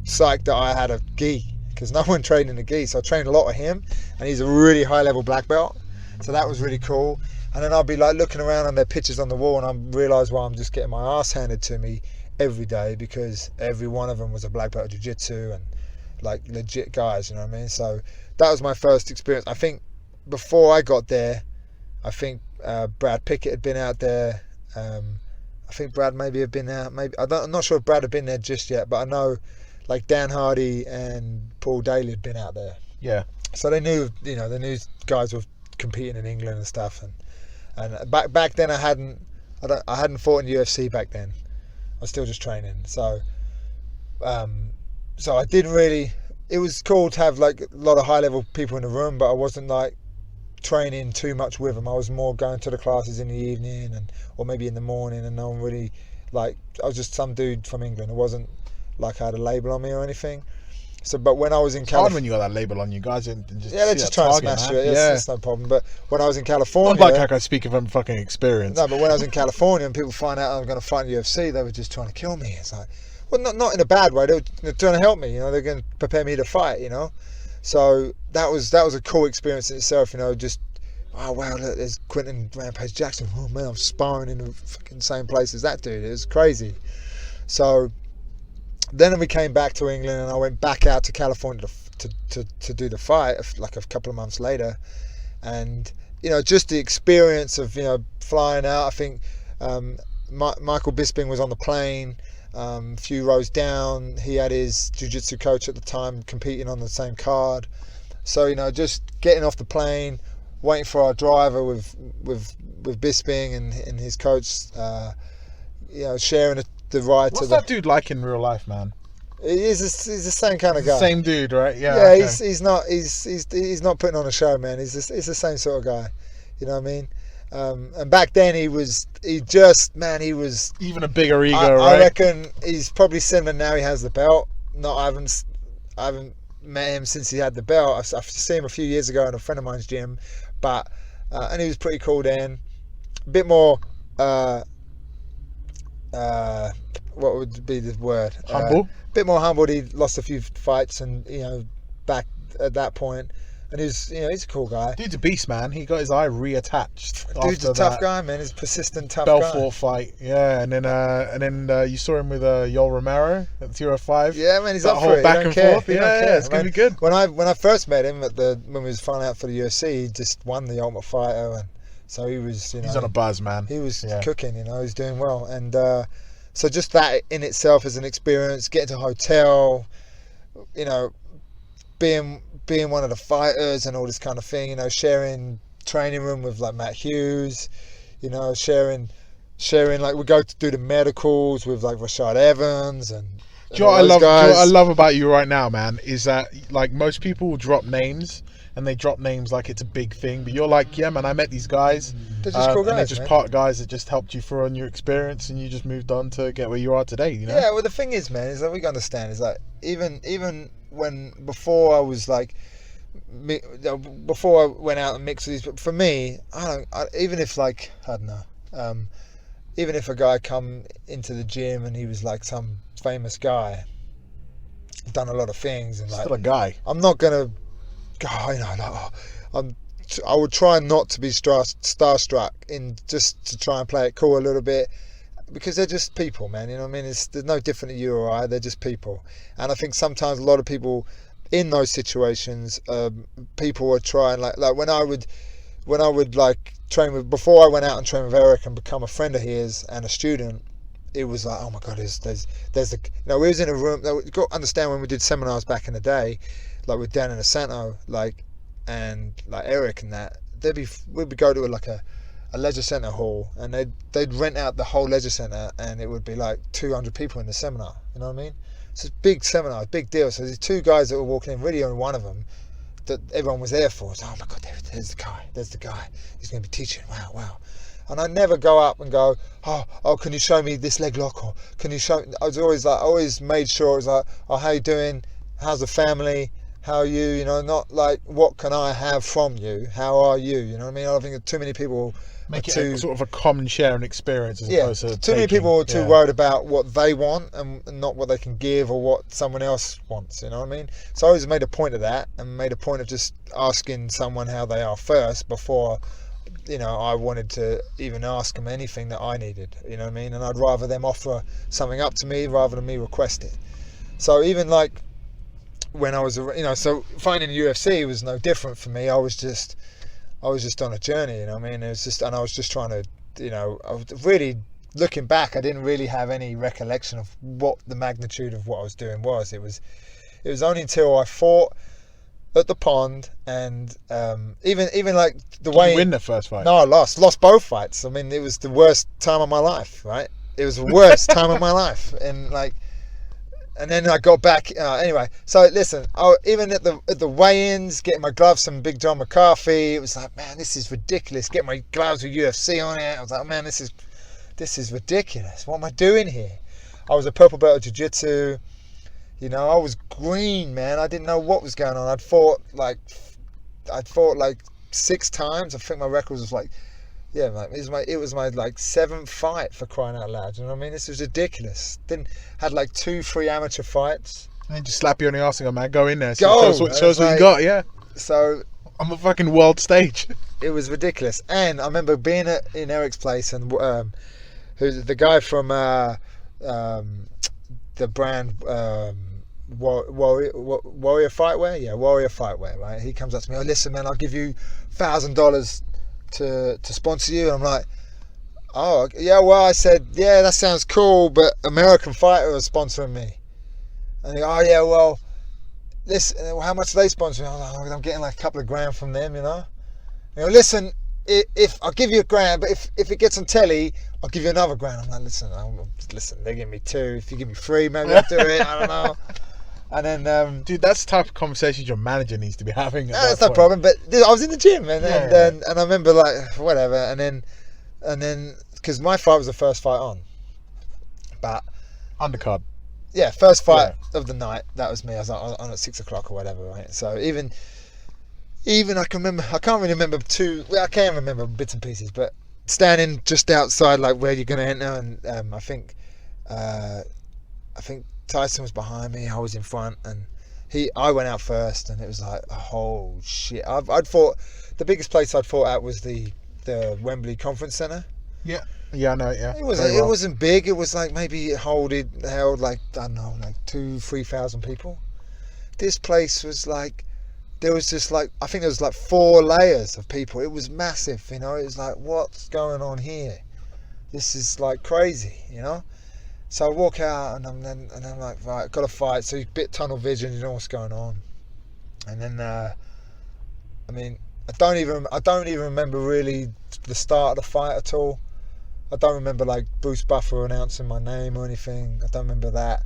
psyched that I had a gi, because no one trained in a gi. So I trained a lot with him, and he's a really high level black belt. So that was really cool. And then I'll be like looking around on their pictures on the wall, and I realise why I'm just getting my ass handed to me every day, because every one of them was a black belt of jiu-jitsu and like legit guys, you know what I mean? So that was my first experience. I think before I got there, I think Brad Pickett had been out there. I think Brad maybe had been out. Maybe I'm not sure if Brad had been there just yet, but I know like Dan Hardy and Paul Daly had been out there. Yeah. So they knew guys were competing in England and stuff, and back then I hadn't fought in UFC back then. I was still just training. So I didn't really. It was cool to have like a lot of high level people in the room, but I wasn't like training too much with them. I was more going to the classes in the evening or maybe in the morning, and no one really like. I was just some dude from England. It wasn't like I had a label on me or anything. So, but when I was in California, when you got that label on you guys, and just they're just trying to smash it. It's no problem. But when I was in California, not like I can speak from fucking experience. No, but when I was in California and people find out I'm going to fight in UFC, they were just trying to kill me. It's like, well, not in a bad way. They were trying to help me. They're going to prepare me to fight. So that was a cool experience in itself. Just oh wow, look, there's Quentin Rampage Jackson. Oh man, I'm sparring in the fucking same place as that dude. It was crazy. So then we came back to England, and I went back out to California to do the fight like a couple of months later. And just the experience of flying out. I think Michael Bisping was on the plane, a few rows down. He had his jiu-jitsu coach at the time competing on the same card. So just getting off the plane, waiting for our driver with Bisping and his coach, sharing the ride. What's that dude like in real life, man? He's the same kind of guy. Same dude, right? Yeah. Yeah, okay. he's not putting on a show, man. He's the same sort of guy. You know what I mean? And back then he was even a bigger ego, I right? reckon he's probably similar now. He has the belt. I haven't met him since he had the belt. I've seen him a few years ago in a friend of mine's gym, but and he was pretty cool then. A bit more what would be the word? Humble. A bit more humbled. He lost a few fights, and back at that point, and he's a cool guy. Dude's a beast, man. He got his eye reattached. Dude's a tough guy, man. He's a persistent, tough Belfort guy. fight, yeah, and then you saw him with Yoel Romero at 205. Yeah, man, he's that up whole for it. back He don't and care. forth. He don't Yeah, care. it's gonna be good. When I first met him when we was flying out for the UFC, he just won the Ultimate Fighter, and so he was, He's on a buzz, man. He was cooking, he's doing well, and so just that in itself is an experience. Getting to a hotel, being one of the fighters and all this kind of thing, sharing training room with like Matt Hughes, sharing like we go to do the medicals with like Rashad Evans and Do you know what I love about you right now, man, is that like most people will drop names and they drop names like it's a big thing, but you're like, yeah, man, I met these guys. They're just cool guys, and they're just man. part guys that just helped you through on your experience, and you just moved on to get where you are today. Yeah, well, the thing is, man, is that we can understand is like even when before I was like before I went out and mixed with these, but for me, even if a guy come into the gym and he was like some famous guy, done a lot of things, and like Still a guy. I'm not gonna go, I would try not to be starstruck in just to try and play it cool a little bit, because they're just people, man. You know what I mean? They're no different to you or I. They're just people, and I think sometimes a lot of people in those situations, people are trying like when I would like train with, before I went out and train with Eric and become a friend of his and a student, it was like, oh my god, there's the we was in a room. You got to understand, when we did seminars back in the day, like with Dan and Asento, like, and like Eric and that, we'd go to a leisure centre hall, and they'd rent out the whole leisure centre, and it would be like 200 people in the seminar. You know what I mean? It's a big seminar, big deal. So these two guys that were walking in, really only one of them that everyone was there for. So, oh my god, there's the guy. He's going to be teaching. Wow. And I never go up and go, oh, can you show me this leg lock, or can you show? I was always like, I always made sure it was like, oh, how you doing? How's the family? How are you? Not like, what can I have from you? How are you? You know what I mean? I don't think that too many people make it a sort of a common sharing experience, as opposed to too many people are too worried about what they want and not what they can give or what someone else wants. You know what I mean? So I always made a point of that, and made a point of just asking someone how they are first before I wanted to even ask them anything that I needed. You know what I mean? And I'd rather them offer something up to me rather than me request it. So even like when I was, so finding the UFC was no different for me. I was just on a journey, you know what I mean? It was just, and I was just trying to, I was really looking back, I didn't really have any recollection of what the magnitude of what I was doing was. It was only until I fought at the pond, and even like the way. Did you win the first fight? No, I lost both fights. I mean, it was the worst time of my life, right? It was the worst time of my life, and like. And then I got back. Anyway, so listen. Even at the weigh-ins, getting my gloves from Big John McCarthy, it was like, man, this is ridiculous. Getting my gloves with UFC on it, I was like, man, this is ridiculous. What am I doing here? I was a purple belt of jiu-jitsu. I was green, man. I didn't know what was going on. I'd fought like 6 times. I think my record was like. Yeah, man, it was my like 7th fight, for crying out loud. You know what I mean? This was ridiculous. Had like 2-3 amateur fights. And then just slap you on the arse and go, man, go in there. Go! Show us what you got, yeah. So I'm a fucking world stage. It was ridiculous. And I remember being in Eric's place, and who's the guy from the brand Warrior Fightwear? Yeah, Warrior Fightwear, right? He comes up to me, oh, listen, man, I'll give you $1,000 to sponsor you. And I'm like, oh yeah, well, I said, yeah, that sounds cool, but American Fighter is sponsoring me. And he, oh yeah, well, how much do they sponsor me? I was like, I'm getting like a couple of grand from them, listen, if I'll give you $1,000, but if it gets on telly, I'll give you another $1,000. I'm like, listen, they're giving me 2. If you give me 3, maybe I'll do it. I don't know. And then, dude, that's the type of conversations your manager needs to be having. that's no problem. But I was in the gym, and I remember like whatever, and then because my fight was the first fight on, but undercard. Yeah, first fight of the night. That was me. I was on at 6 o'clock or whatever, right? So even I can remember. I can't really remember I can remember bits and pieces, but standing just outside, like where you're gonna enter, and I think Tyson was behind me. I was in front, and I went out first, and it was like, oh shit! I'd fought. The biggest place I'd fought at was the Wembley Conference Centre. Yeah. Yeah, I know. Yeah, it wasn't big. It was like maybe held like, I don't know, like 2,000-3,000 people. This place was like, there was just like, I think there was like 4 layers of people. It was massive, you know. It was like, what's going on here? This is like crazy, you know. So I walk out, and I'm like, right, got to fight. So you bit tunnel vision, you know what's going on. And then, I don't even remember really the start of the fight at all. I don't remember like Bruce Buffer announcing my name or anything. I don't remember that.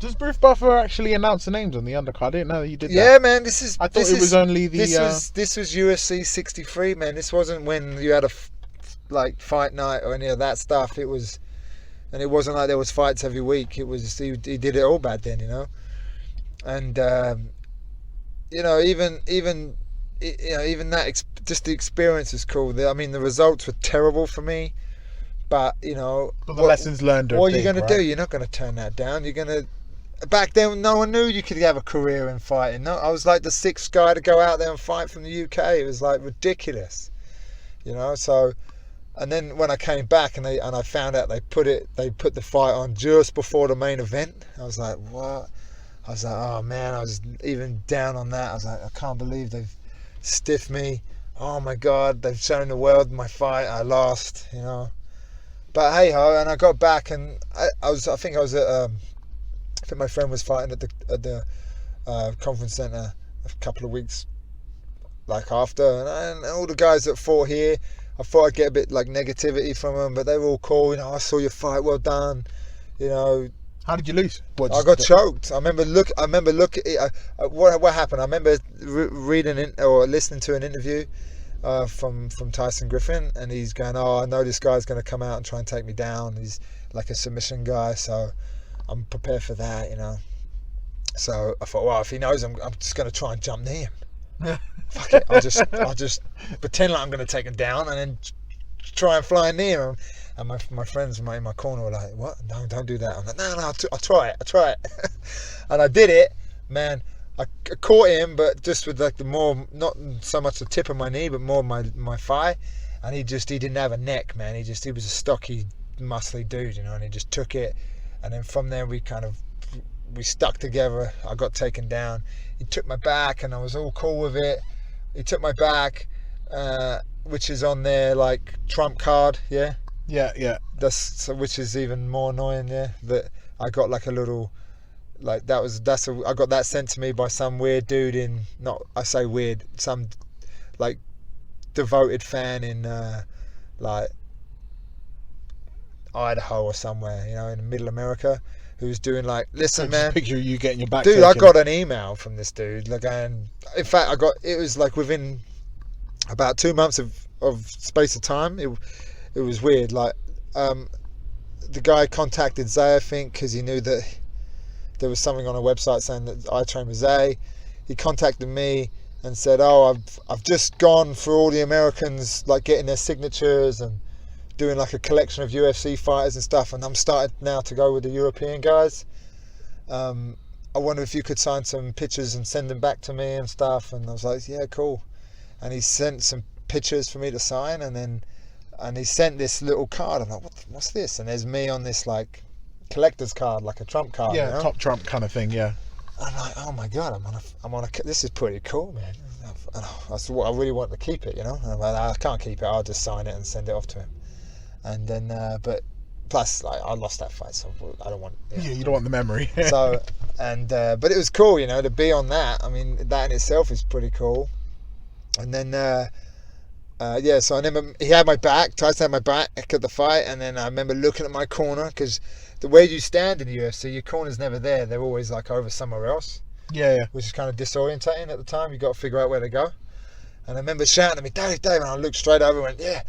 Does Bruce Buffer actually announce the names on the undercard? I didn't know that you did that. Yeah, man. I thought it was only the. This was UFC 63, man. This wasn't when you had a fight night or any of that stuff. It was, and it wasn't like there was fights every week. It was he did it all back then, you know. And even that just the experience is cool. I mean, the results were terrible for me. But, you know... But the lessons learned are what are you going right? to do? You're not going to turn that down. You're going to... Back then, no one knew you could have a career in fighting. No, I was like the 6th guy to go out there and fight from the UK. It was like ridiculous. You know, so... And then when I came back and I found out they put the fight on just before the main event, I was like, what? I was like, oh man, I was even down on that. I was like, I can't believe they've stiffed me. Oh my God, they've shown the world my fight. I lost, you know. But hey ho, and I got back, and I think my friend was fighting at the conference centre a couple of weeks like after, and all the guys that fought here, I thought I'd get a bit like negativity from them, but they were all cool. You know, I saw your fight, well done. You know. How did you lose? I got choked. I remember looking. What happened? I remember reading or listening to an interview from Tyson Griffin, and he's going, oh, I know this guy's going to come out and try and take me down. He's like a submission guy, so I'm prepared for that, you know. So I thought, well, if he knows I'm just going to try and jump near him. Fuck it, I'll just pretend like I'm going to take him down and then try and fly near him. And my friends in my corner were like, what? No, don't do that. I'm like, no, I'll try it. And I did it, man. I caught him, but just with like the more, not so much the tip of my knee, but more my thigh. And he didn't have a neck, man. He was a stocky, muscly dude, you know, and he just took it. And then from there, we stuck together. I got taken down. He took my back, and I was all cool with it. He took my back, which is on their like trump card, yeah? Yeah. Which is even more annoying, yeah? That I got like a little... Like I got that sent to me by some weird dude some like devoted fan in like Idaho or somewhere, you know, in middle America, who's doing like, listen, man, picture you getting your back dude taken. I got an email from this dude, like, and in fact it was like within about 2 months of space of time. It was weird. Like the guy contacted Zay, I think, because he knew that there was something on a website saying that I trained with Zay. He contacted me and said, oh, I've just gone through all the Americans, like getting their signatures and doing like a collection of UFC fighters and stuff, and I'm starting now to go with the European guys. I wonder if you could sign some pictures and send them back to me and stuff. And I was like, yeah, cool. And he sent some pictures for me to sign, and he sent this little card. I'm like, what's this? And there's me on this like collector's card, like a trump card, yeah, you know? top trump kind of thing, yeah. I'm like, oh my God, I'm on a this is pretty cool, man. That's what I really want to keep it, you know. And I'm like, I can't keep it, I'll just sign it and send it off to him. And then but plus like I lost that fight, so I don't want, you know. Yeah, you don't want the memory. So and but it was cool, you know, to be on that. I mean, that in itself is pretty cool. And then so I remember he had my back, Tyson had my back at the fight, and then I remember looking at my corner, because the way you stand in the UFC, your corner's never there. They're always like over somewhere else. Yeah. Which is kind of disorientating at the time. You got to figure out where to go. And I remember shouting at me, Dave, and I looked straight over and went, yeah,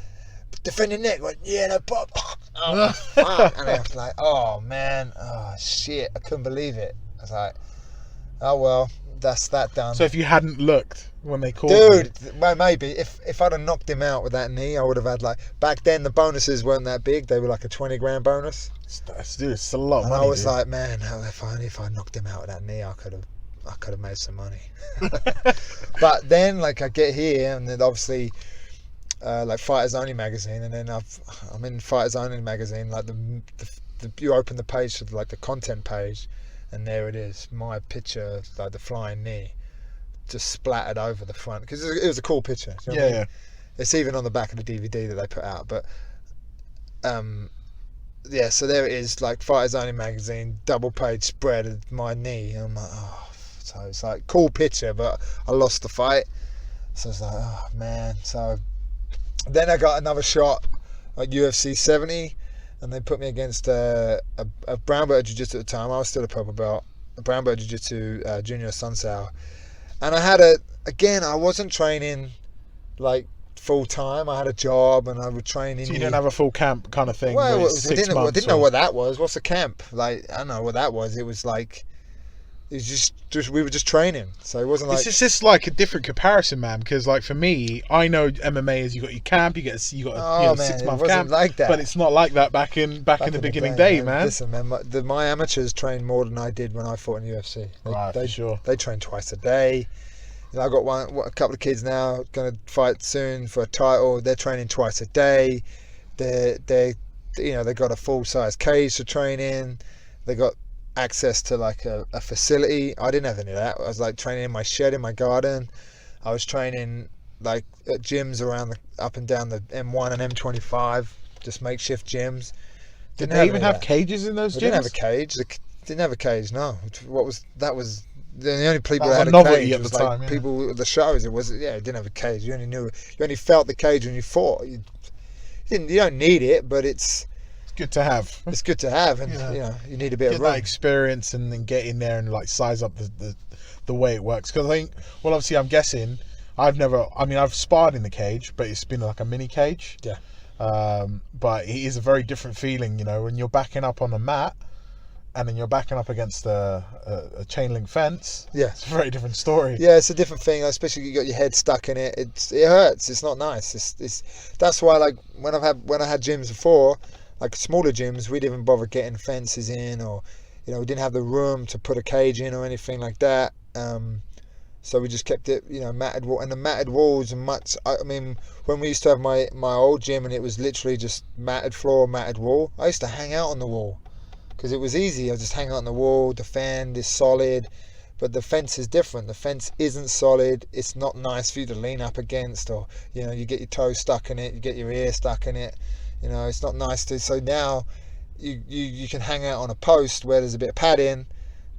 defend your neck. I went, yeah, no pop. Oh, fuck. And I was like, oh, man. Oh, shit. I couldn't believe it. I was like, oh, well, that's that done. So if you hadn't looked when they called Dude, well, maybe. If I'd have knocked him out with that knee, I would have had like... Back then, the bonuses weren't that big. They were like a 20 grand bonus. It's a lot of and money. I was like, man, if I knocked him out with that knee, I could have made some money. But then, like, I get here, and then obviously, like Fighters Only magazine, and then I'm in Fighters Only magazine. Like you open the page to like the content page, and there it is, my picture, like the flying knee, just splattered over the front because it was a cool picture. You know what I mean? Yeah. It's even on the back of the DVD that they put out, but yeah. So there it is, like Fighters Only magazine, double page spread of my knee. And I'm like, oh. So it's like cool picture, but I lost the fight. So it's like, oh man. So then I got another shot at UFC 70, and they put me against a brown belt jiu-jitsu at the time. I was still a purple belt, a brown belt jiu-jitsu Junior Sunsao, and I had I wasn't training like full time. I had a job, and I would train in. So you didn't have a full camp kind of thing. Well, I didn't know what that was. What's a camp? Like, I don't know what that was. It was like. It's just we were just training, so it wasn't like. It's just like a different comparison, man. Because like for me, I know MMA is you got your camp, you got a 6-month camp, like that. But it's not like that back in the beginning day, man. Listen, man, my amateurs trained more than I did when I fought in UFC. For sure. They train twice a day. You know, I got a couple of kids now going to fight soon for a title. They're training twice a day. They got a full size cage to train in. They got access to like a facility. I didn't have any of that. I was like training in my shed in my garden. I was training like at gyms around up and down the M1 and M25, just makeshift gyms. Did they even have cages in those gyms? They didn't have a cage. They didn't have a cage. No. That was the only people that had a novelty cage at the was time, like people at the shows. It didn't have a cage. You only felt the cage when you fought. You don't need it, but it's good to have. It's good to have, and you need a bit of room. That experience and then get in there and like size up the way it works. Because I think, well, obviously, I'm guessing I've sparred in the cage, but it's been like a mini cage. Yeah. But it is a very different feeling, when you're backing up on a mat, and then you're backing up against a chain link fence. Yeah, it's a very different story. Yeah, it's a different thing, especially you got your head stuck in it. It hurts. It's not nice. That's why, like when I had gyms before. Like smaller gyms, we didn't even bother getting fences in, or we didn't have the room to put a cage in or anything like that. So we just kept it, matted wall, and the matted walls and much. I mean, when we used to have my old gym and it was literally just matted floor, matted wall. I used to hang out on the wall because it was easy. I just hang out on the wall. The fan is solid, but the fence is different. The fence isn't solid. It's not nice for you to lean up against, or you get your toe stuck in it, you get your ear stuck in it. It's not nice to. So now, you can hang out on a post where there's a bit of padding,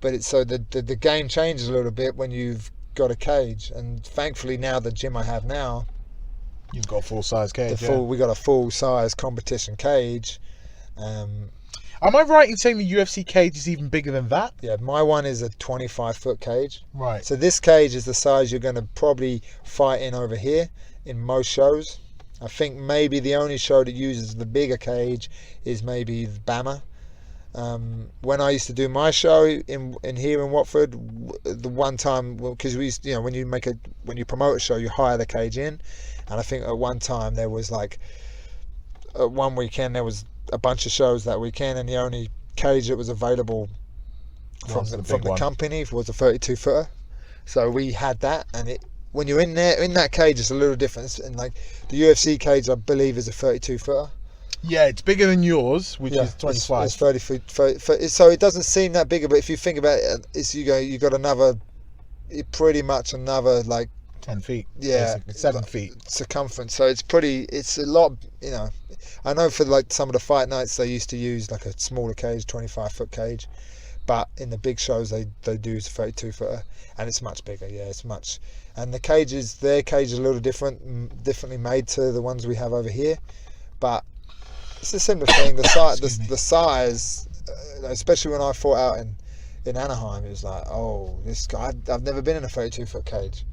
but it's so the game changes a little bit when you've got a cage. And thankfully now the gym I have now, you've got a full size cage. We got a full size competition cage. Am I right in saying the UFC cage is even bigger than that? Yeah, my one is a 25-foot cage. Right. So this cage is the size you're going to probably fight in over here in most shows. I think maybe the only show that uses the bigger cage is maybe Bama. When I used to do my show in here in Watford, the one time, because we used, when you promote a show, you hire the cage in, and I think at one time there was like at one weekend there was a bunch of shows that weekend, and the only cage that was available from the company was a 32-footer. So we had that, and when you're in there, in that cage, it's a little different. And like the UFC cage, I believe, is a 32-footer. Yeah, it's bigger than yours, which is 25. It's 30 feet. So it doesn't seem that bigger, but if you think about it, you got another, pretty much another like 10 feet. Yeah, 7 feet circumference. So it's a lot. I know for like some of the fight nights they used to use like a smaller cage, 25-foot cage. But in the big shows, they do use a 32-footer, and it's much bigger. Yeah, it's much. And their cage is a little differently made to the ones we have over here. But it's a similar thing. The size especially when I fought out in Anaheim, it was like, oh, this guy, I've never been in a 32-foot cage,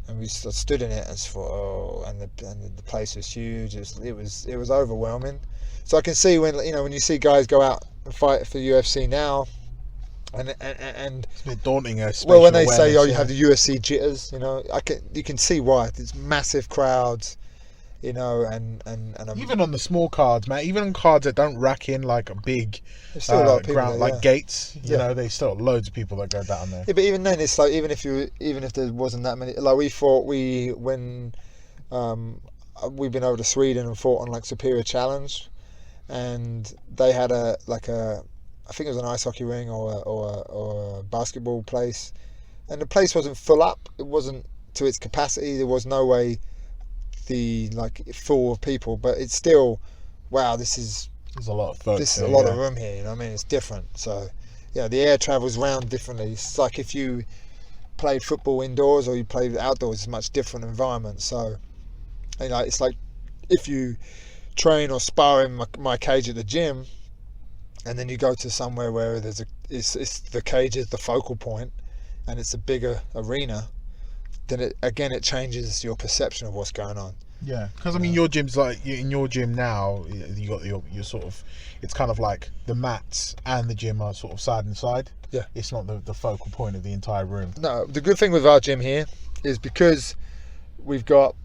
and we stood in it and thought, oh, and the place was huge. It was overwhelming. So I can see when you see guys go out and fight for UFC now, and it's a bit daunting. Well, when they say, oh, you have the UFC jitters, you can see why. It's massive crowds. And even on the small cards, man, even on cards that don't rack in like a big still a lot of people ground, there, like yeah. Gates, there's still loads of people that go down there. Yeah, but even then, it's like even if there wasn't that many, like when we've been over to Sweden and fought on like Superior Challenge, and they had I think it was an ice hockey ring or a basketball place, and the place wasn't full up. It wasn't to its capacity. There was no way full of people, but it's still, wow, there's a lot of folks. This is a lot of room here. I mean, it's different. So, the air travels round differently. It's like if you played football indoors or you played outdoors, it's a much different environment. So, it's like if you train or spar in my cage at the gym, and then you go to somewhere where it's the cage is the focal point, and it's a bigger arena. Then it changes your perception of what's going on. Yeah, because I mean, your gym's like in your gym now. You got your sort of. It's kind of like the mats and the gym are sort of side and side. Yeah, it's not the focal point of the entire room. No, the good thing with our gym here is because we've got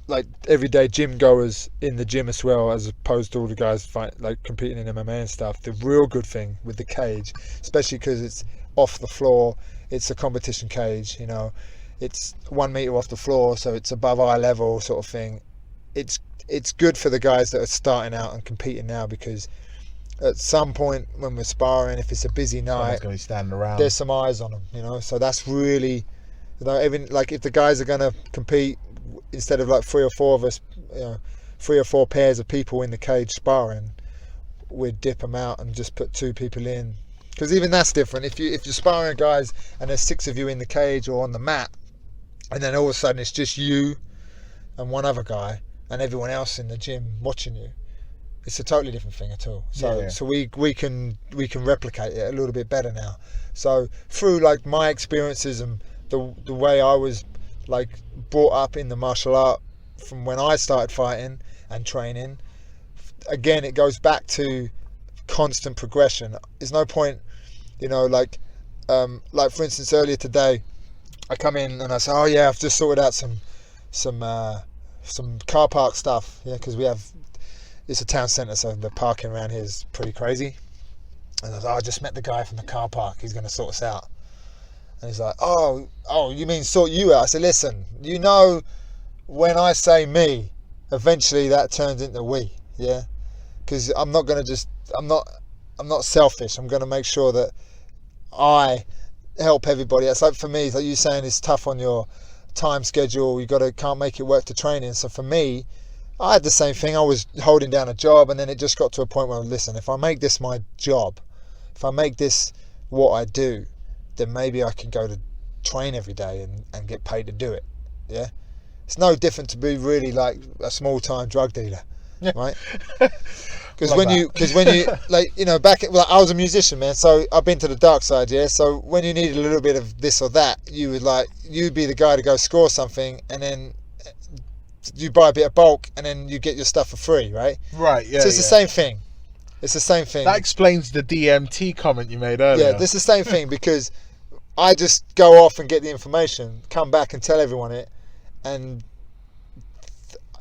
like everyday gym goers in the gym as well, as opposed to all the guys competing in MMA and stuff. The real good thing with the cage, especially because it's off the floor, it's a competition cage. It's 1 meter off the floor, so it's above eye level sort of thing. It's good for the guys that are starting out and competing now, because at some point when we're sparring, if it's a busy night, someone's going to be standing around. There's some eyes on them, So that's really, even like if the guys are going to compete, instead of like 3 or 4 of us, 3 or 4 pairs of people in the cage sparring, we'd dip them out and just put 2 people in, because even that's different. If you're sparring guys and there's 6 of you in the cage or on the mat, and then all of a sudden it's just you and one other guy and everyone else in the gym watching you, it's a totally different thing at all. So we can replicate it a little bit better now. So through like my experiences and the way I was like brought up in the martial art from when I started fighting and training, again it goes back to constant progression. There's no point, like for instance earlier today, I come in and I say, oh yeah, I've just sorted out some car park stuff, because it's a town centre, so the parking around here is pretty crazy. And I was, I just met the guy from the car park, he's going to sort us out. And he's like, oh, you mean sort you out? I said, listen, when I say me, eventually that turns into we, because I'm not going to I'm not selfish. I'm going to make sure that I help everybody. It's like for me, it's like you saying it's tough on your time schedule, can't make it work to training. So for me, I had the same thing. I was holding down a job, and then it just got to a point where, listen, if I make this my job, if I make this what I do, then maybe I can go to train every day and get paid to do it. It's no different to be really like a small time drug dealer, right? Because when you back at, I was a musician, man, so I've been to the dark side, so when you needed a little bit of this or that, you'd be the guy to go score something, and then you buy a bit of bulk, and then you get your stuff for free, right? Right, yeah. So it's the same thing. It's the same thing. That explains the DMT comment you made earlier. Yeah, this is the same thing, because I just go off and get the information, come back and tell everyone it, and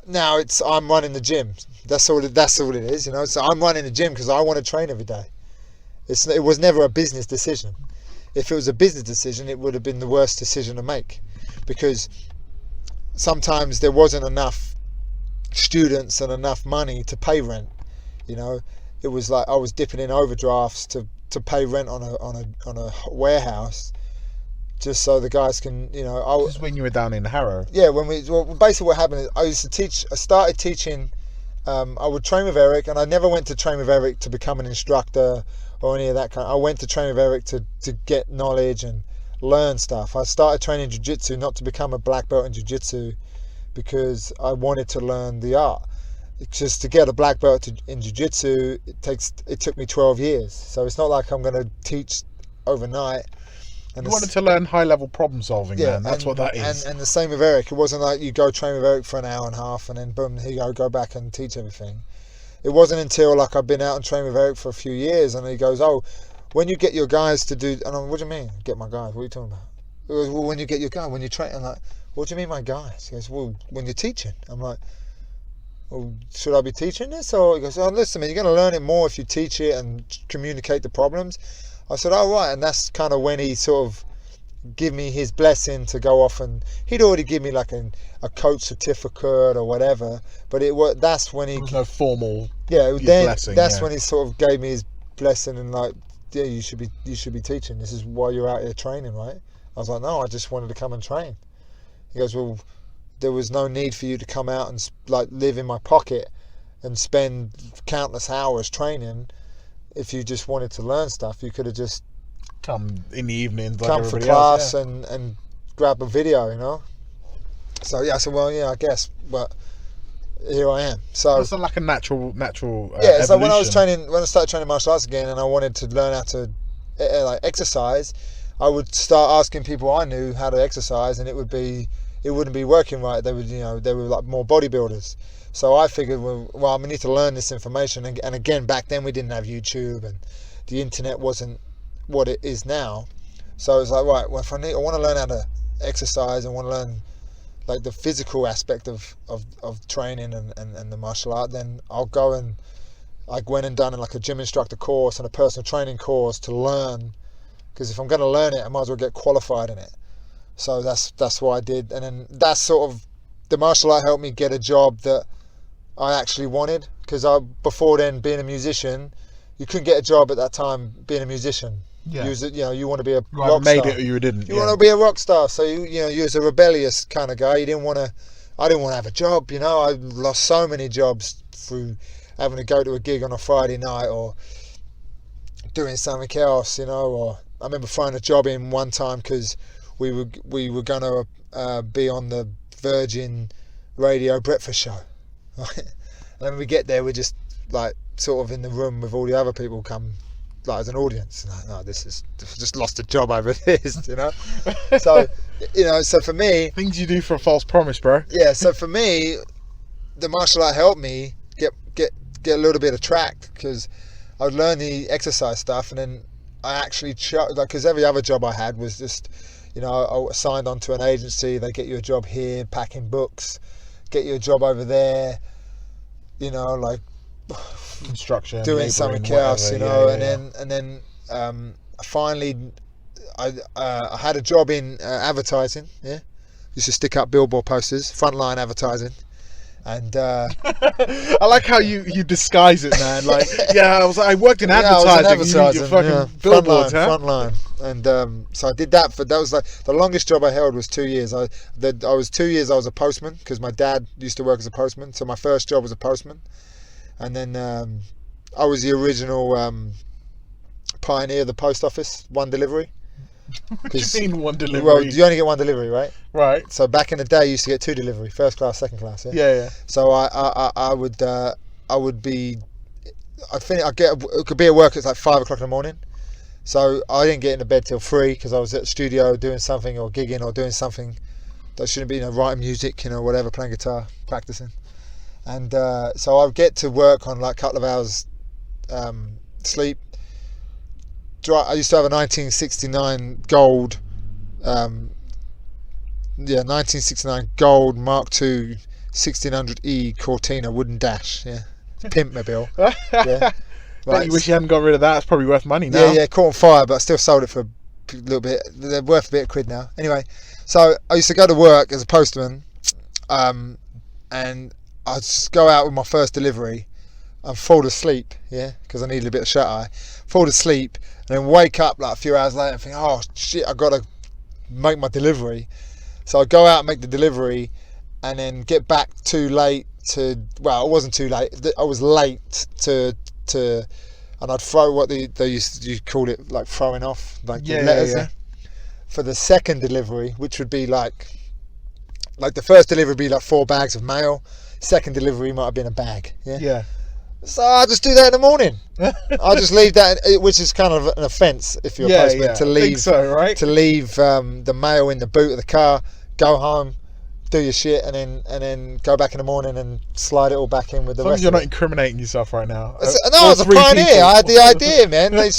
now I'm running the gym. That's all it is, So I'm running the gym because I want to train every day. It was never a business decision. If it was a business decision, it would have been the worst decision to make, because sometimes there wasn't enough students and enough money to pay rent. It was like I was dipping in overdrafts to pay rent on a warehouse, just so the guys can, This is when you were down in Harrow. Yeah, basically what happened is I started teaching. I would train with Eric, and I never went to train with Eric to become an instructor or any of that kind. I went to train with Eric to get knowledge and learn stuff. I started training jiu-jitsu not to become a black belt in jiu-jitsu, because I wanted to learn the art. just to get a black belt in jiu-jitsu, it took me 12 years. So it's not like I'm going to teach overnight. And you wanted to learn high-level problem solving, man. That's what that is. And the same with Eric. It wasn't like you go train with Eric for an hour and a half and then boom, here you go back and teach everything. It wasn't until like I've been out and trained with Eric for a few years, and he goes, "Oh, when you get your guys to do," and I'm, "What do you mean, get my guys? What are you talking about?" He goes, "Well, when you get your guys, when you train," I'm like, "What do you mean, my guys?" He goes, "Well, when you're teaching." I'm like, "Well, should I be teaching this?" Or he goes, "Oh, listen, man, you're going to learn it more if you teach it and communicate the problems." I said, "Oh, right," and that's kind of when he sort of give me his blessing to go off, and he'd already give me like a coach certificate or whatever, but that's when there was no formal blessing, when he sort of gave me his blessing and like, yeah, you should be teaching. This is why you're out here training, right? I was like, no, I just wanted to come and train. He goes, well, there was no need for you to come out and like live in my pocket and spend countless hours training. If you just wanted to learn stuff, you could have just come in the evenings, like come for class and grab a video, you know. So yeah, I said, well, yeah, I guess, but here I am. So it's like a natural. Yeah. Evolution. So when I started training martial arts again, and I wanted to learn how to like exercise, I would start asking people I knew how to exercise, and it wouldn't be working right. They were like more bodybuilders. So I figured, well, I need to learn this information. And again, back then we didn't have YouTube, and the internet wasn't what it is now. So I was like, right, well, if I want to learn how to exercise and want to learn like the physical aspect of training and the martial art, then I'll go and I went and done like a gym instructor course and a personal training course to learn, because if I'm going to learn it, I might as well get qualified in it. So that's what I did, and then that's sort of, the martial art helped me get a job that I actually wanted, because before then, being a musician, you couldn't get a job at that time being a musician. Yeah. You want to be a star. rock Made it or you didn't. You want to be a rock star, so you was a rebellious kind of guy. I didn't want to have a job. I lost so many jobs through having to go to a gig on a Friday night or doing something else. Or I remember throwing a job in one time because we were going to be on the Virgin Radio breakfast show. Right? And then we get there, we're just like sort of in the room with all the other people come like as an audience. Like, no, this is just lost a job over this, So, so for me, things you do for a false promise, bro. Yeah. So for me, the martial art helped me get a little bit of track, because I would learn the exercise stuff, and then I actually because every other job I had was just, I signed on to an agency. They get you a job here, packing books, get you a job over there, like construction, doing something else, and then finally I had a job in advertising. Yeah, used to stick up billboard posters, frontline advertising, and I like how you disguise it, man. Like, I worked in advertising. Billboards, frontline, and so I did that. That was like the longest job I held was 2 years. I was 2 years. I was a postman, because my dad used to work as a postman. So my first job was a postman. And then I was the original pioneer of the post office, one delivery. What do you mean one delivery? Well, you only get one delivery, right? Right. So back in the day, you used to get two delivery, first class, second class. Yeah. So I would be, it could be at work at like 5 o'clock in the morning. So I didn't get into bed till 3, because I was at the studio doing something or gigging or doing something that shouldn't be, writing music, whatever, playing guitar, practicing. And so I'd get to work on like a couple of hours sleep. I used to have a 1969 gold, 1969 gold Mark II 1600E Cortina wooden dash. Yeah, pimp mobile. Yeah. Right. You wish you hadn't got rid of that. It's probably worth money now. Yeah, caught on fire, but I still sold it for a little bit. They're worth a bit of quid now. Anyway, so I used to go to work as a postman, and I'd just go out with my first delivery and fall asleep, because I needed a bit of shut-eye. Fall asleep, and then wake up like a few hours later and think, oh shit, I've got to make my delivery. So I'd go out and make the delivery, and then get back too late to, well, it wasn't too late, I was late to and I'd throw what they used to call it, like throwing off, like the letters for the second delivery, which would be like the first delivery would be like 4 bags of mail. second delivery might have been a bag. Yeah. So I just do that in the morning. I just leave that, which is kind of an offence if you're a postman to leave. I think so, right? To leave the mail in the boot of the car, go home, do your shit, and then go back in the morning and slide it all back in with the As long rest. as you're of not it. incriminating yourself right now. No, I was a pioneer. I had the idea, man. They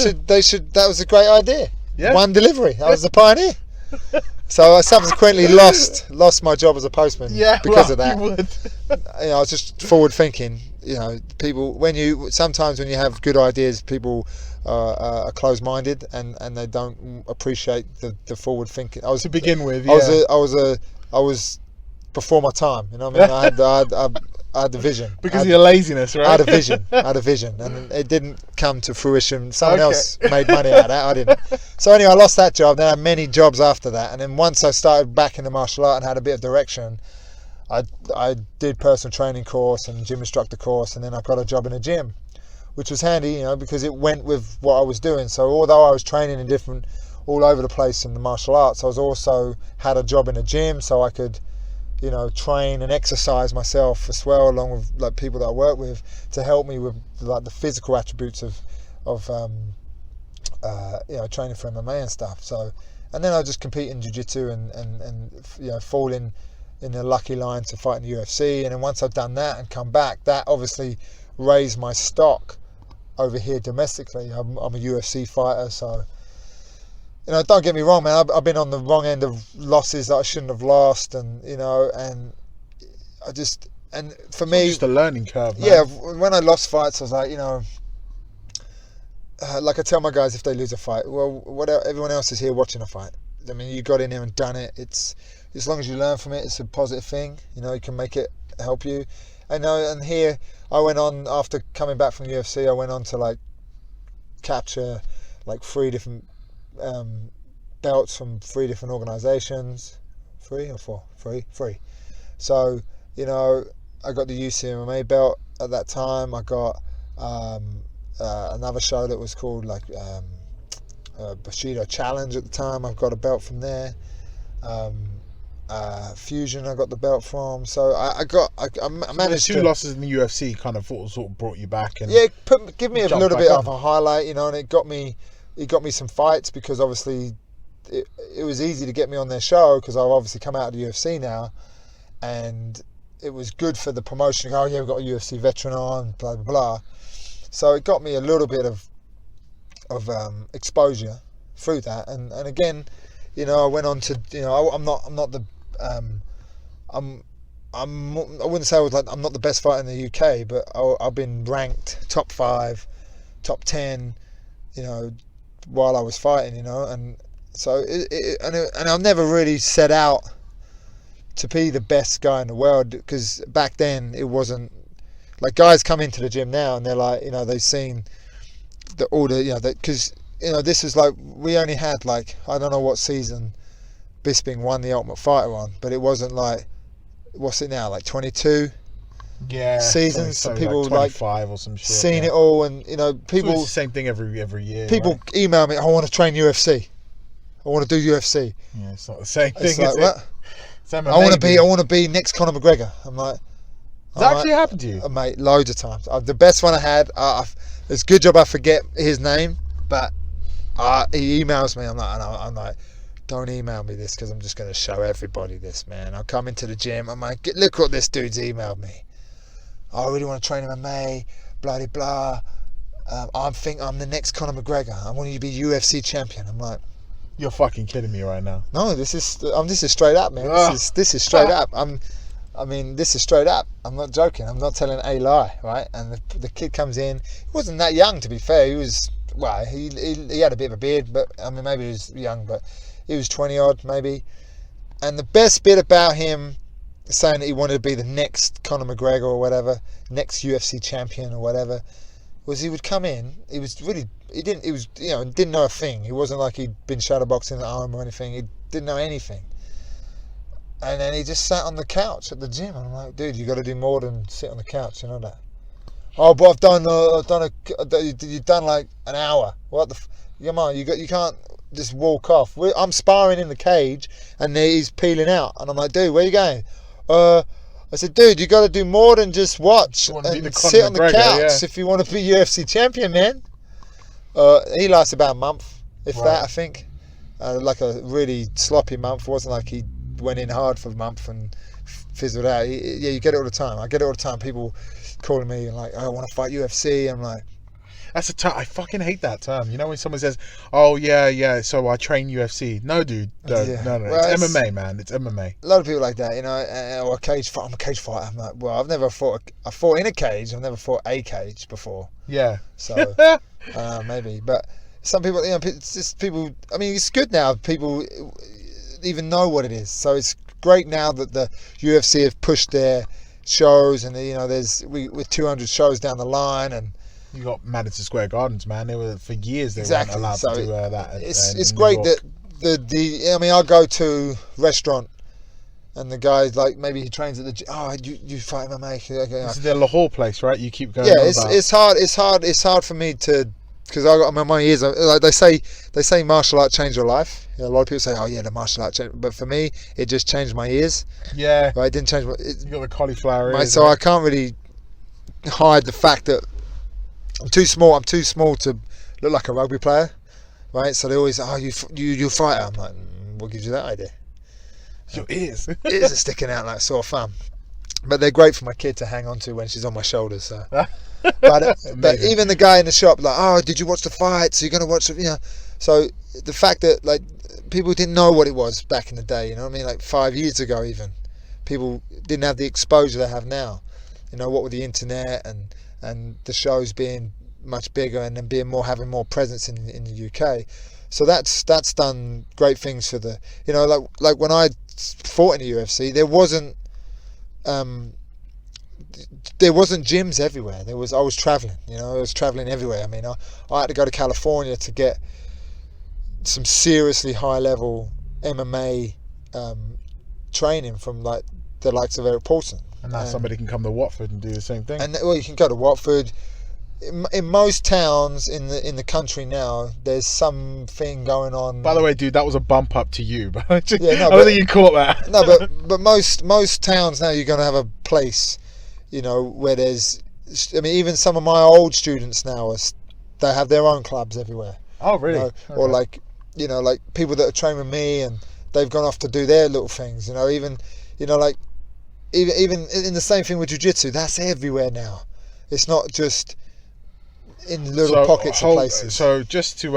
should. That was a great idea. Yeah. One delivery. I was the pioneer. So I subsequently lost my job as a postman because of that. You would. I was just forward thinking. People sometimes when you have good ideas, people are closed-minded and they don't appreciate the forward thinking. I was To begin with, I was before my time. You know what I mean? I had the vision. Because of your laziness, right? I had a vision, and it didn't come to fruition. Someone else made money out of that. I didn't. So anyway, I lost that job. Then I had many jobs after that, and then once I started back in the martial art and had a bit of direction, I did personal training course and gym instructor course, and then I got a job in a gym, which was handy, because it went with what I was doing. So although I was training in all over the place in the martial arts, I was also had a job in a gym, so I could train and exercise myself as well, along with like people that I work with, to help me with like the physical attributes of training for MMA and stuff. So, and then I just compete in jiu-jitsu and fall in the lucky line to fight in the UFC. And then once I've done that and come back, that obviously raised my stock over here domestically. I'm a UFC fighter, so. Don't get me wrong, man. I've been on the wrong end of losses that I shouldn't have lost, and for me, it's just a learning curve, man. Yeah, when I lost fights, I was like, like I tell my guys if they lose a fight, well, everyone else is here watching a fight. I mean, you got in there and done it. It's as long as you learn from it, it's a positive thing. You can make it help you. And here I went on after coming back from UFC. I went on to like capture like 3 different belts from 3 different organizations. 3 or 4? 3. So I got the UFC MMA belt at that time. I got another show that was called like Bushido Challenge at the time. I've got a belt from there. Fusion I got the belt from. So I managed the 2 losses in the UFC kind of sort of brought you back, and give me a little bit of a highlight, and it got me some fights, because obviously it was easy to get me on their show because I've obviously come out of the UFC now, and it was good for the promotion. Oh yeah, we've got a UFC Veteran on, blah blah blah. So it got me a little bit of exposure through that, and again, I went on to I'm not the I wouldn't say I'm not the best fighter in the UK, but I've been ranked top 5, top 10, while I was fighting, and so and I've never really set out to be the best guy in the world, because back then it wasn't like guys come into the gym now and they're like, they've seen the order, because this is like we only had like I don't know what season Bisping won the Ultimate Fighter on, but it wasn't like, what's it now, like 22 seasons, so people like 25 or some shit, seen it all, and people it's the same thing every year. People email me, I want to train UFC, I want to do UFC. Yeah, it's not the same thing. It's like, what? I want to be next Conor McGregor. I'm like, has that actually happened to you? Mate, loads of times. The best one I had, it's a good job I forget his name, but he emails me. I'm like, don't email me this, because I'm just going to show everybody this, man. I'll come into the gym, I'm like, look what this dude's emailed me. I really want to train MMA, blah blah blah. I think I'm the next Conor McGregor. I want you to be UFC champion. I'm like, you're fucking kidding me right now. No, this is straight up, man. This is straight up. This is straight up. I'm not joking. I'm not telling a lie, right? And the kid comes in. He wasn't that young, to be fair. He was, well, he had a bit of a beard, but I mean, maybe he was young, but he was 20 odd, maybe. And the best bit about him saying that he wanted to be the next Conor McGregor or whatever, next UFC champion or whatever, was he would come in. He didn't know a thing. He wasn't like he'd been shadowboxing at home or anything. He didn't know anything. And then he just sat on the couch at the gym. I'm like, dude, you got to do more than sit on the couch, you know that? Oh, but you've done like an hour. What the? Come on, you can't just walk off. I'm sparring in the cage, and he's peeling out, and I'm like, dude, where you going? I said, dude, you got to do more than just watch and sit on the couch if you want to be UFC champion, man. He lasted about a month, if that, I think. Like a really sloppy month. It wasn't like he went in hard for a month and fizzled out. You get it all the time. I get it all the time. People calling me like, I want to fight UFC. I'm like, that's a term. I fucking hate that term. You know when someone says, "Oh yeah, so I train UFC." No, dude, no. Well, it's MMA, man. It's MMA. A lot of people like that, you know. Or a cage fight. I'm a cage fighter. I'm like, well, I've never fought. I fought in a cage. I've never fought a cage before. Yeah. So maybe, but some people, you know, it's just people. I mean, it's good now. People even know what it is. So it's great now that the UFC have pushed their shows, and you know, with 200 shows down the line, and you got Madison Square Gardens, man. They were for years they weren't allowed to do that. It's great that the I mean, I'll go to restaurant and the guy's like, maybe he trains at the gym. Oh, you fight MMA? Okay. This is the Lahore place, right? You keep going. Yeah, it's hard for me to, because I got my years. Like they say martial art changed your life. You know, a lot of people say, oh yeah, the martial art changed, but for me, it just changed my ears. Yeah, right? It didn't change. You got the cauliflower ears, so I can't really hide the fact that I'm too small to look like a rugby player, right? So they always, oh, you fighter. I'm like, what gives you that idea? Your ears. Ears are sticking out like sore thumb. But they're great for my kid to hang on to when she's on my shoulders. So. but even the guy in the shop, like, oh, did you watch the fight? So you're going to watch the, you know. So the fact that, like, people didn't know what it was back in the day, you know what I mean? Like 5 years ago even. People didn't have the exposure they have now. You know, what with the internet and the shows being much bigger and then having more presence in the UK. So that's done great things for the, you know, like when I fought in the UFC, there wasn't gyms everywhere. I was traveling, you know, I was traveling everywhere. I mean, I had to go to California to get some seriously high level MMA training from like the likes of Eric Paulson. And now somebody can come to Watford and do the same thing. And well, you can go to Watford. In most towns in the country now, there's something going on. By the way, dude, that was a bump up to you, but I don't think you caught that. No, but most towns now, you're going to have a place, you know, where there's. I mean, even some of my old students now they have their own clubs everywhere. Oh, really? You know? Okay. Or like, you know, like people that are trained with me and they've gone off to do their little things. You know, even, you know, like even in the same thing with jiu-jitsu, that's everywhere now. It's not just in little pockets of places. So just to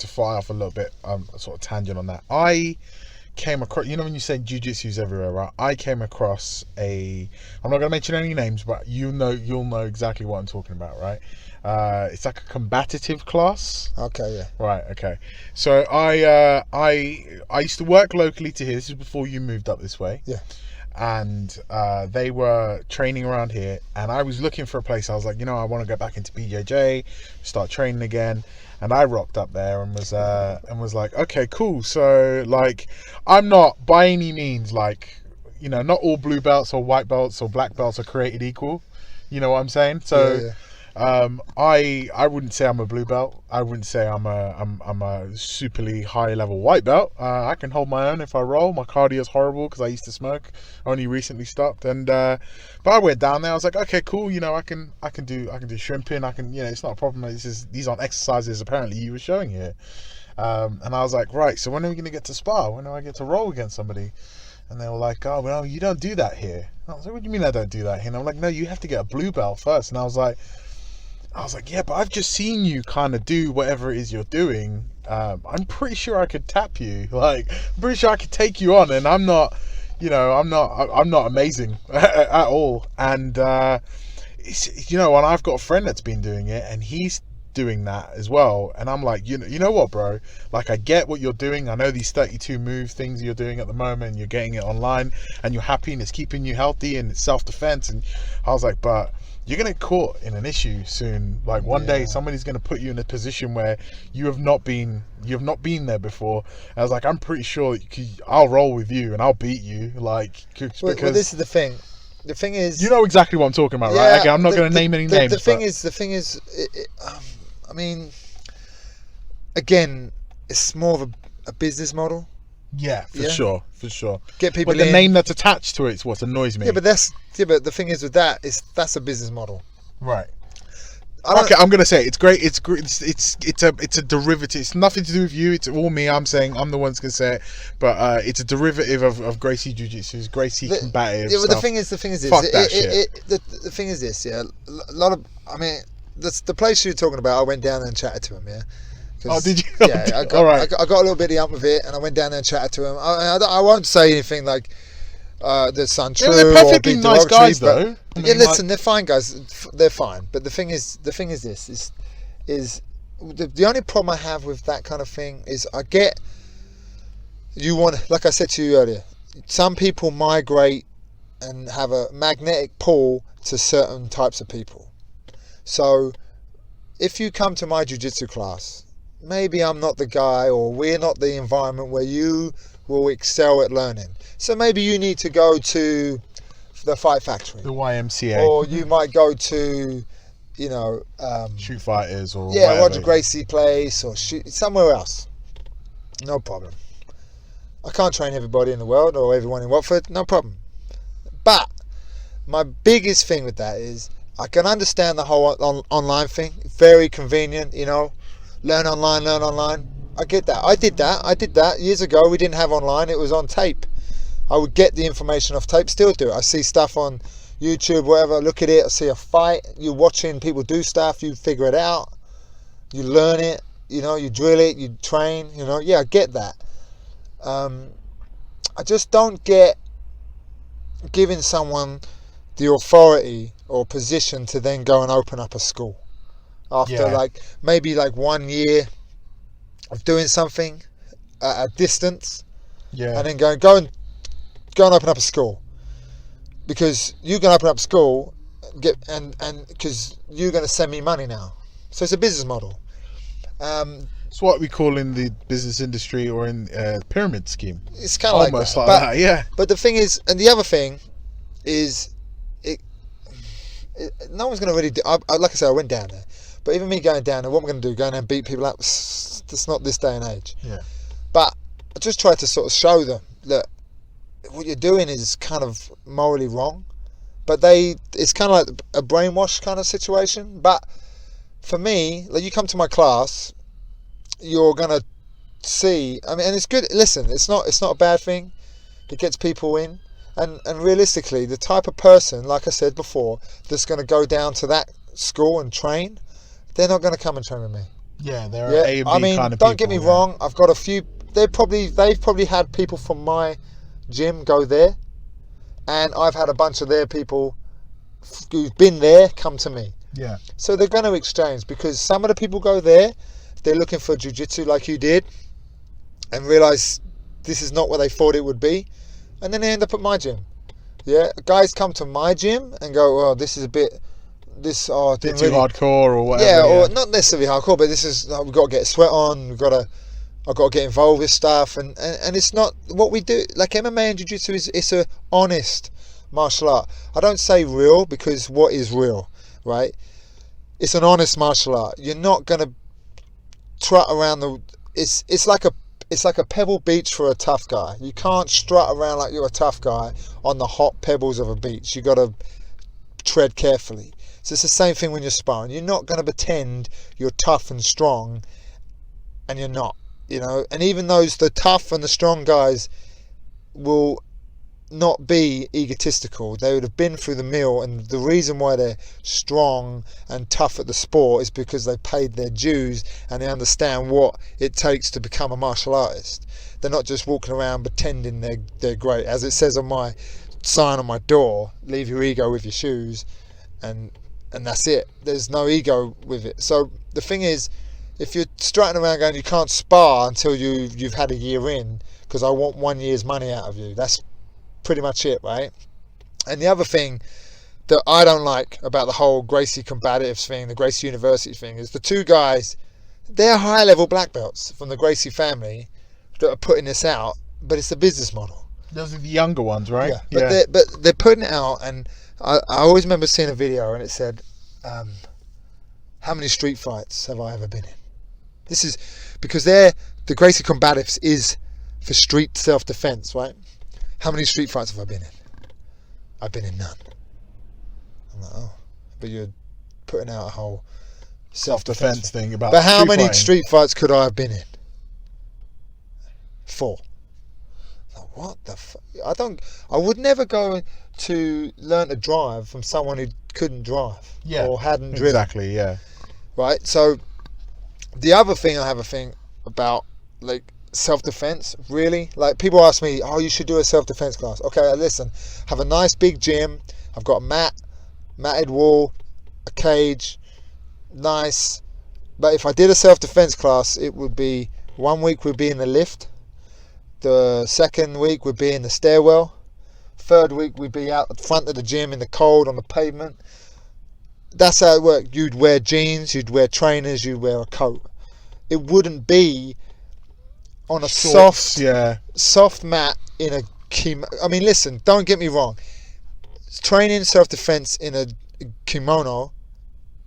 fly off a little bit, sort of tangent on that. I came across, you know, when you say jiu-jitsu's everywhere, right? I came across I'm not going to mention any names, but you'll know exactly what I'm talking about, right? It's like a combative class. Okay, yeah. Right, okay. So I used to work locally to here. This is before you moved up this way. Yeah. And they were training around here, and I was looking for a place. I was like, you know, I want to go back into BJJ, start training again. And I rocked up there and was like, okay, cool. So like, I'm not by any means like, you know, not all blue belts or white belts or black belts are created equal. You know what I'm saying? So yeah. I wouldn't say I'm a blue belt. I wouldn't say I'm a superly high level white belt. I can hold my own if I roll. My cardio is horrible because I used to smoke. I only recently stopped, and but I went down there. I was like, okay, cool. You know, I can do shrimping. I can, you know, it's not a problem. These aren't exercises apparently you were showing here. And I was like, right. So when are we going to get to spar? When do I get to roll against somebody? And they were like, oh, well, you don't do that here. I was like, what do you mean I don't do that here? And I'm like, no, you have to get a blue belt first. And I was like, yeah, but I've just seen you kind of do whatever it is you're doing. I'm pretty sure I could tap you. Like, I'm pretty sure I could take you on, and I'm not, you know, I'm not amazing at all. And it's, you know, and I've got a friend that's been doing it, and he's doing that as well. And I'm like, you know what, bro? Like, I get what you're doing. I know these 32 move things you're doing at the moment, and you're getting it online, and you're happy, and it's keeping you healthy, and it's self-defense. And I was like, but you're gonna get caught in an issue soon. Like one day somebody's gonna put you in a position where you have not been there before. And I was like, I'm pretty sure I'll roll with you and I'll beat you. Like, because well, this is the thing. The thing is, you know exactly what I'm talking about, right? Okay, I'm not going to name any names. The thing is, I mean, again, it's more of a business model. Yeah, for Yeah. sure. Get people But the in. name that's attached to it's what annoys me. Yeah, but the thing is with that's a business model. Right. I don't- Okay, I'm gonna say it's great. It's great. It's a derivative. It's nothing to do with you. It's all me. I'm saying I'm the one that's gonna say it. But it's a derivative of Gracie Jiu-Jitsu's Gracie combative. Yeah, but stuff. the thing is this. Fuck that shit. The thing is this. Yeah, a lot of. I mean, the place you're talking about. I went down there and chatted to him. Yeah. Oh, did you? Yeah, I got, all right. I got a little bit of with it, and I went down there and chatted to him. I won't say anything like that's untrue Yeah, they're or perfectly be nice derogatory, guys, but- though. I yeah, mean, listen, they're fine guys. They're fine. But the thing is this is the only problem I have with that kind of thing is I get you want, like I said to you earlier, some people migrate and have a magnetic pull to certain types of people. So if you come to my jiu-jitsu class, maybe I'm not the guy, or we're not the environment where you will excel at learning. So maybe you need to go to the Fight Factory, The YMCA, or you might go to, Shoot Fighters, or yeah, whatever. Roger Gracie place, or shoot somewhere else. No problem. I can't train everybody in the world or everyone in Watford. No problem. But my biggest thing with that is I can understand the whole online thing. Very convenient, learn online. I get that. I did that years ago. We didn't have online. It was on tape. I would get the information off tape, still do it. I see stuff on YouTube, whatever, look at it, I see a fight, you're watching people do stuff, you figure it out, you learn it, you drill it, you train, yeah, I get that. I just don't get giving someone the authority or position to then go and open up a school after maybe 1 year of doing something at a distance, and then go and open up a school, because you're going to open up a school and because you're going to send me money now. So it's a business model. It's what we call in the business industry, or in pyramid scheme. It's kind of almost like that, yeah. But the thing is, and the other thing is, no one's going to really do. Like I said, I went down there, but even me going down there, what am I going to do? Go in there and beat people up? That's not this day and age. Yeah. But I just tried to sort of show them that what you're doing is kind of morally wrong, but it's kind of like a brainwash kind of situation. But for me, like, you come to my class, you're gonna see, and it's good. Listen, it's not a bad thing. It gets people in, and realistically, the type of person, like I said before, that's going to go down to that school and train, they're not going to come and train with me. Yeah, they're A and B I mean, kind of don't people, get me yeah. wrong. I've got a few. They've probably had people from my gym go there, and I've had a bunch of their people who've been there come to me. Yeah. So they're going to exchange, because some of the people go there, they're looking for jiu-jitsu like you did, and realize this is not what they thought it would be, and then they end up at my gym. Yeah, guys come to my gym and go, "Oh, this is a bit too hardcore or whatever." Yeah, or not necessarily hardcore, but this is, we've got to get a sweat on. I've got to get involved with stuff, and it's not what we do. Like MMA and jiu-jitsu it's a honest martial art. I don't say real, because what is real, right? It's an honest martial art. You're not gonna trot around it's like a pebble beach for a tough guy. You can't strut around like you're a tough guy on the hot pebbles of a beach. You got to tread carefully. So it's the same thing when you're sparring. You're not going to pretend you're tough and strong, and you're not. And even the tough and the strong guys will not be egotistical. They would have been through the mill, and the reason why they're strong and tough at the sport is because they paid their dues and they understand what it takes to become a martial artist. They're not just walking around pretending they're great. As it says on my sign on my door, leave your ego with your shoes, and that's it. There's no ego with it. So the thing is, if you're strutting around going, you can't spar until you've had a year in, because I want 1 year's money out of you, that's pretty much it, right? And the other thing that I don't like about the whole Gracie Combatives thing, the Gracie University thing, is the two guys, they're high level black belts from the Gracie family that are putting this out, but it's a business model. Those are the younger ones, right? Yeah. But they're putting it out, and I always remember seeing a video, and it said, how many street fights have I ever been in? This is because the Gracie Combatives is for street self-defense, right? How many street fights have I been in? I've been in none. I'm like, oh, but you're putting out a whole self-defense thing about. But how many fighting. street fights could I have been in? 4. Like, what the I would never go to learn to drive from someone who couldn't drive or hadn't driven. Exactly, yeah. Right? So the other thing I have a thing about, like, self-defense, really, like, people ask me, oh, you should do a self-defense class. Okay, listen, have a nice big gym. I've got a matted wall, a cage, nice. But if I did a self-defense class, it would be 1 week would be in the lift, the second week would be in the stairwell, third week we'd be out the front of the gym in the cold on the pavement. That's how it worked. You'd wear jeans, you'd wear trainers, you'd wear a coat. It wouldn't be on a Shorts, soft mat in a I mean, listen, don't get me wrong. Training self-defense in a kimono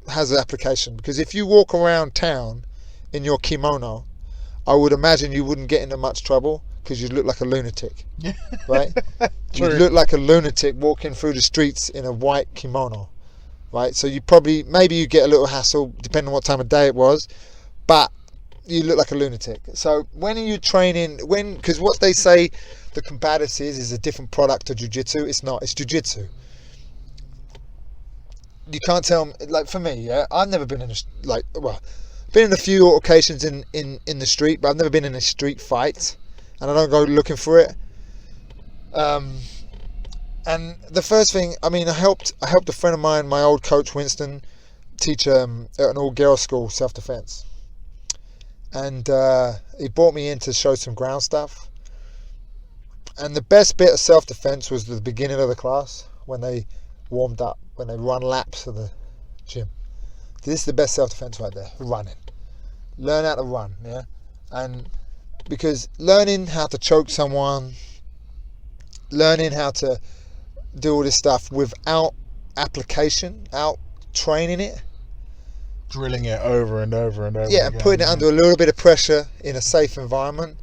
has an application, because if you walk around town in your kimono, I would imagine you wouldn't get into much trouble, because you'd look like a lunatic, right? You'd look like a lunatic walking through the streets in a white kimono, right? So you maybe you get a little hassle depending on what time of day it was, but you look like a lunatic. So when are you training? Because what they say the combatives is a different product to jiu-jitsu. It's not. It's jiu-jitsu. You can't tell me, like, for me, I've never been in been in a few occasions in the street, but I've never been in a street fight, and I don't go looking for it. And the first thing, I mean, I helped a friend of mine, my old coach Winston, teach at an all-girls school self-defense, and he brought me in to show some ground stuff. And the best bit of self-defense was the beginning of the class, when they warmed up, when they run laps of the gym. This is the best self-defense right there, running. Learn how to run, yeah? And because learning how to choke someone, learning how to do all this stuff without application, out training it, drilling it over and over and over again, and putting it under a little bit of pressure in a safe environment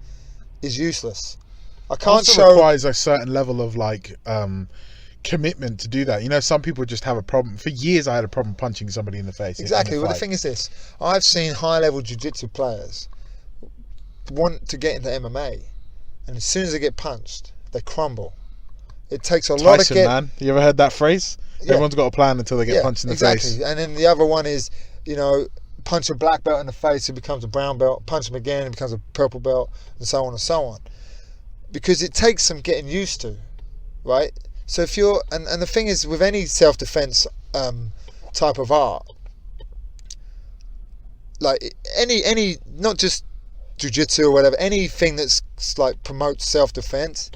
is useless. I can't also requires a certain level of, like, commitment to do that. You know, some people just have a problem. For years I had a problem punching somebody in the face. Exactly. Well, the thing is this, I've seen high-level jiu-jitsu players want to get into MMA, and as soon as they get punched, they crumble. It takes a lot of man. You ever heard that phrase? Yeah. Everyone's got a plan until they get punched in the face. Exactly. And then the other one is, you know, punch a black belt in the face, it becomes a brown belt. Punch him again, it becomes a purple belt, and so on and so on. Because it takes some getting used to, right? So if you're, and the thing is, with any self-defense type of art, like any not just jiu-jitsu or whatever, anything that's like promotes self-defense,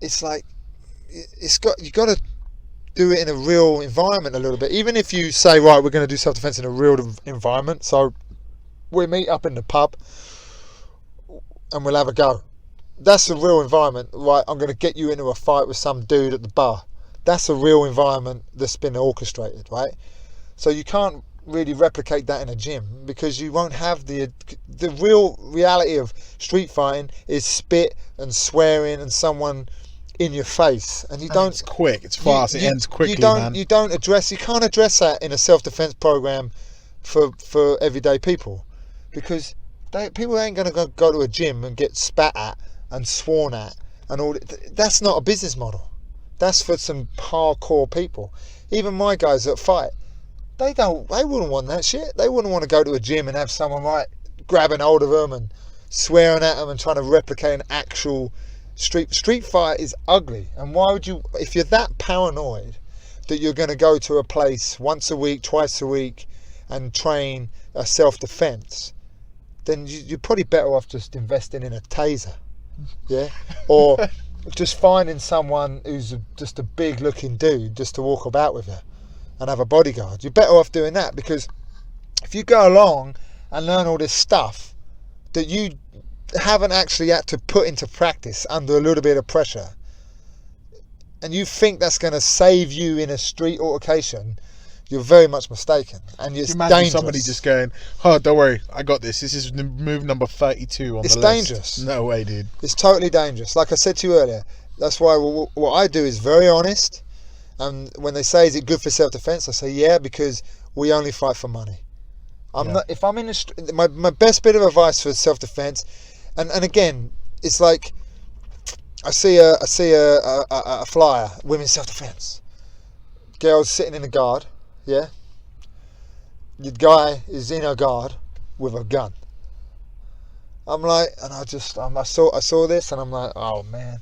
it's like you got to do it in a real environment a little bit. Even if you say, right, we're going to do self-defense in a real environment, so we meet up in the pub and we'll have a go. That's a real environment, right? I'm going to get you into a fight with some dude at the bar. That's a real environment that's been orchestrated, right? So you can't really replicate that in a gym, because you won't have the real reality of street fighting is spit and swearing and someone in your face, and you don't. It's quick. It's fast. It ends quickly, man. You can't address that in a self-defense program for everyday people, because people ain't going to go to a gym and get spat at and sworn at and all. That's not a business model. That's for some hardcore people. Even my guys that fight, they wouldn't want that shit. They wouldn't want to go to a gym and have someone like grabbing hold of them and swearing at them and trying to replicate an actual street fight. Is ugly. And why would you, if you're that paranoid that you're going to go to a place once a week, twice a week and train a self-defense, then you're probably better off just investing in a taser. Yeah, or just finding someone who's just a big looking dude just to walk about with you and have a bodyguard. You're better off doing that, because if you go along and learn all this stuff that you haven't actually had to put into practice under a little bit of pressure, and you think that's going to save you in a street altercation, you're very much mistaken, and it's Imagine dangerous. somebody just going, "Oh, don't worry, I got this. This is move number 32 on It's the list." dangerous. No way, dude. It's totally dangerous. Like I said to you earlier, that's why what I do is very honest. And when they say, "Is it good for self-defense?" I say, "Yeah, because we only fight for money." I'm not. If I'm in my best bit of advice for self-defense, and again, it's like I see a flyer, women's self-defense. Girls sitting in the guard, yeah. The guy is in a guard with a gun. I'm like, and I saw this, and I'm like, oh man,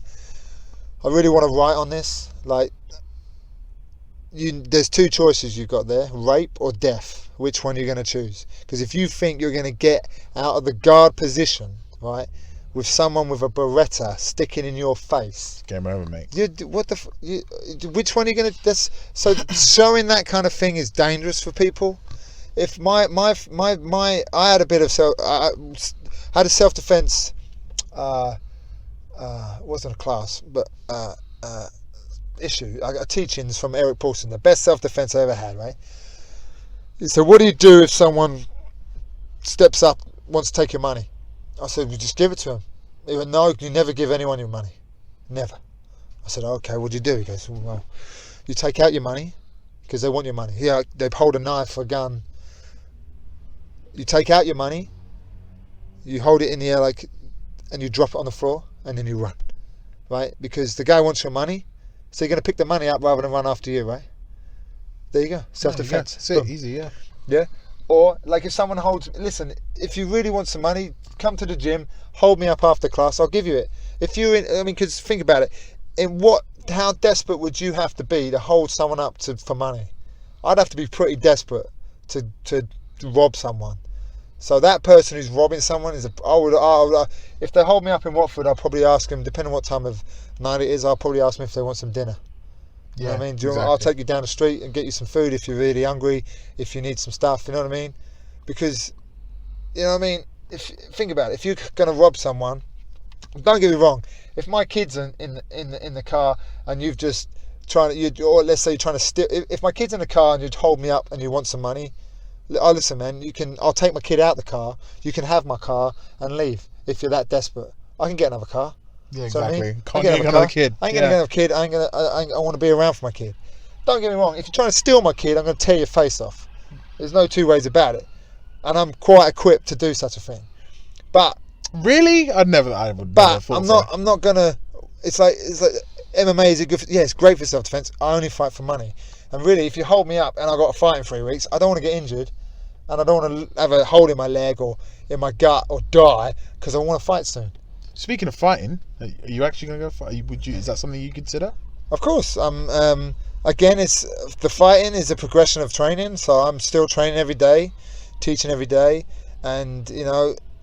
I really want to write on this. Like, there's two choices you've got there: rape or death. Which one are you going to choose? Because if you think you're going to get out of the guard position, right, with someone with a Beretta sticking in your face, Game over, mate. Which one are you going to? So showing that kind of thing is dangerous for people. If I had a bit of I had a self-defense. Wasn't a class, but issue. I got teachings from Eric Paulson, the best self-defense I ever had. Right. He said, "What do you do if someone steps up, wants to take your money?" I said, "You just give it to him." He went, "No, you never give anyone your money. Never." I said, "Okay, what do you do?" He goes, "Well, you take out your money because they want your money. Yeah, they hold a knife or a gun. You take out your money, you hold it in the air and you drop it on the floor, and then you run, right? Because the guy wants your money, so you're going to pick the money up rather than run after you, right? There you go, self-defense. That's it, easy, yeah. Yeah. Or like if someone listen, if you really want some money, come to the gym, hold me up after class, I'll give you it. If because think about it, how desperate would you have to be to hold someone up for money? I'd have to be pretty desperate to rob someone. So that person who's robbing someone if they hold me up in Watford, I'll probably ask them, depending on what time of night it is, I'll probably ask them if they want some dinner. You know what I mean? Exactly. I'll take you down the street and get you some food if you're really hungry, if you need some stuff, you know what I mean? Because, you know what I mean? Think about it, if you're going to rob someone, don't get me wrong, if my kid's in the car and you've just or let's say you're trying to steal, if my kid's in the car and you'd hold me up and you want some money, listen man, I'll take my kid out the car, you can have my car and leave if you're that desperate. I can get another car. Yeah, So exactly. I mean, Can't get another kid. I ain't getting another kid. I want to be around for my kid. Don't get me wrong. If you're trying to steal my kid, I'm going to tear your face off. There's no two ways about it. And I'm quite equipped to do such a thing. But Really? I would never But thought I'm not going to. It's like MMA is it's great for self-defense. I only fight for money. And really, if you hold me up and I've got to fight in 3 weeks, I don't want to get injured, and I don't want to have a hole in my leg or in my gut or die because I want to fight soon. Speaking of fighting, are you actually going to go fight? Is that something you consider? Of course. Again, it's the fighting is a progression of training. So I'm still training every day, teaching every day, and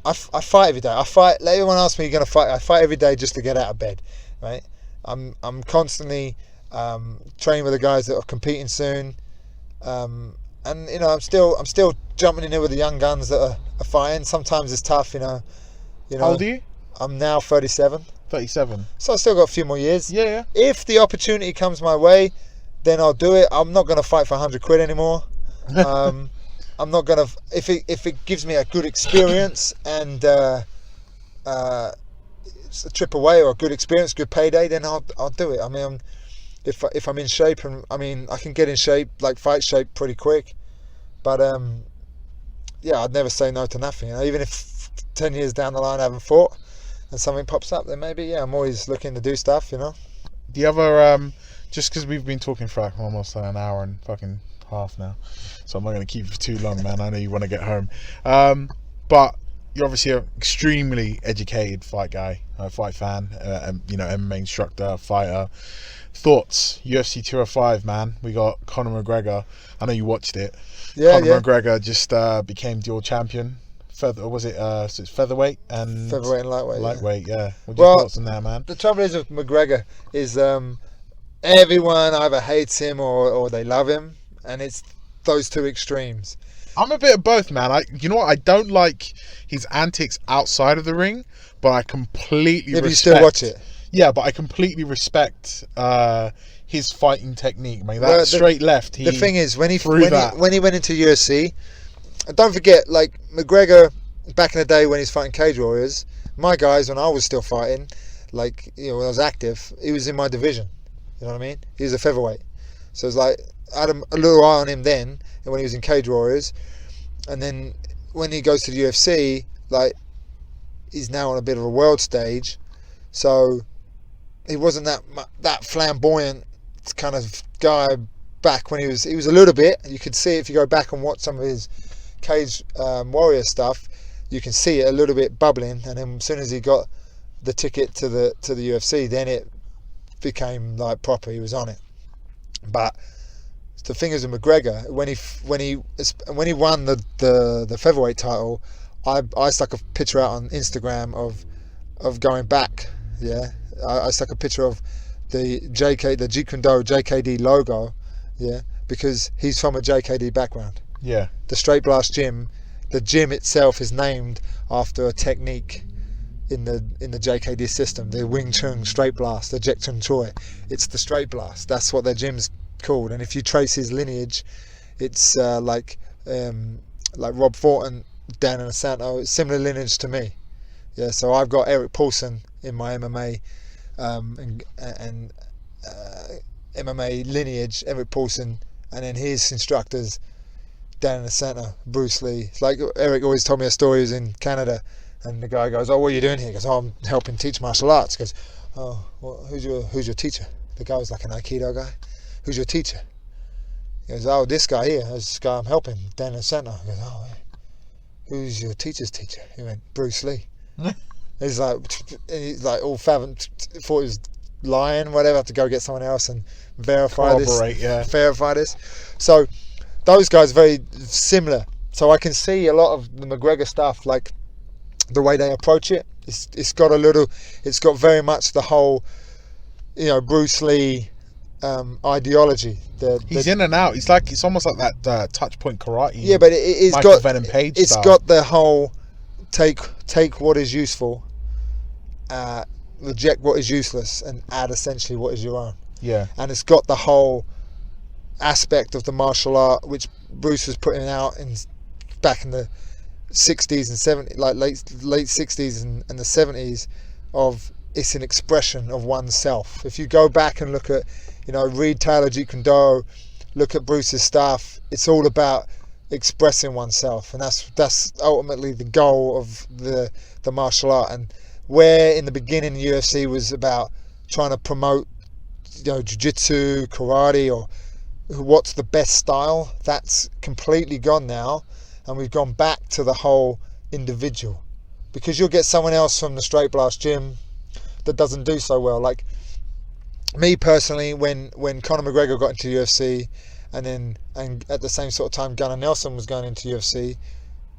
I fight every day. I fight. Like everyone asks me, "You're going to fight?" I fight every day just to get out of bed. Right. I'm constantly training with the guys that are competing soon, and I'm still jumping in there with the young guns that are fighting. Sometimes it's tough. How old are you? I'm now 37. 37. So I still got a few more years. Yeah. If the opportunity comes my way, then I'll do it. I'm not going to fight for 100 quid anymore. I'm not going to. If it gives me a good experience and it's a trip away or a good experience, good payday, then I'll do it. I mean, if I'm in shape, and I mean I can get in shape, like fight shape, pretty quick. But I'd never say no to nothing. Even if 10 years down the line I haven't fought and something pops up, then maybe I'm always looking to do stuff. The other just because we've been talking for like almost an hour and fucking half now, so I'm not going to keep you for too long, man. I know you want to get home, but you're obviously an extremely educated fight guy, fight fan, MMA instructor, fighter. Thoughts? UFC 205, man. We got Conor McGregor. I know you watched it. Conor McGregor just became dual champion. So it's featherweight and lightweight. Lightweight, yeah. What's your thoughts on that, man? The trouble is with McGregor is everyone either hates him or they love him, and it's those two extremes. I'm a bit of both, man. You know what? I don't like his antics outside of the ring, but I completely respect. But you still watch it. Yeah, but I completely respect his fighting technique, mate. That Well, straight left. The thing is, when he threw that. when he went into UFC, and don't forget, like McGregor back in the day when he's fighting Cage Warriors, my guys when I was still fighting, like when I was active, he was in my division. You know what I mean? He was a featherweight, so it's like I had a little eye on him then, and when he was in Cage Warriors, and then when he goes to the UFC, like he's now on a bit of a world stage, so he wasn't that flamboyant kind of guy back when he was a little bit. You could see it if you go back and watch some of his Cage Warrior stuff, you can see it a little bit bubbling, and then as soon as he got the ticket to the UFC, then it became like proper. He was on it. But the thing is with McGregor, when he won the featherweight title, I stuck a picture out on Instagram of going back. Yeah, I stuck a picture of the Jeet Kune Do JKD logo. Yeah, because he's from a JKD background. Yeah. The Straight Blast Gym, the gym itself is named after a technique in the JKD system, the Wing Chun Straight Blast, the Jeet Kune Choi. It's the Straight Blast. That's what their gym's called. And if you trace his lineage, it's like Rob Thornton, Dan and Santo, similar lineage to me. Yeah, so I've got Eric Paulson in my MMA and MMA lineage, Eric Paulson, and then his instructors, Dan and Santo, Bruce Lee. It's like Eric always told me a story. He was in Canada, and the guy goes, "Oh, what are you doing here?" He goes, "Oh, I'm helping teach martial arts." He goes, "Oh, well, who's your teacher?" The guy was like an Aikido guy. "Who's your teacher?" He goes, "Oh, this guy here. This guy I'm helping, Dan and Santo." He goes, "Oh, who's your teacher's teacher?" He went, "Bruce Lee." He's like all fathomed, thought he was lying, whatever. Have to go get someone else and verify this. So those guys are very similar. So I can see a lot of the McGregor stuff, like the way they approach it. It's got very much the whole, Bruce Lee ideology. He's in and out. It's almost like that touch point karate. Yeah, but it's Michael got Venom Page it's style. got the whole take what is useful, reject what is useless, and add essentially what is your own. Yeah. And it's got the whole aspect of the martial art which Bruce was putting out back in the 60s and 70s, like late 60s and the 70s, of it's an expression of oneself. If you go back and look at, read Taylor Jeet Kune Do, look at Bruce's stuff, it's all about expressing oneself, and that's ultimately the goal of the martial art. And where in the beginning the UFC was about trying to promote jiu-jitsu, karate, or what's the best style, that's completely gone now, and we've gone back to the whole individual, because you'll get someone else from the Straight Blast Gym that doesn't do so well. Like me personally, when Conor McGregor got into UFC, and at the same sort of time Gunnar Nelson was going into UFC,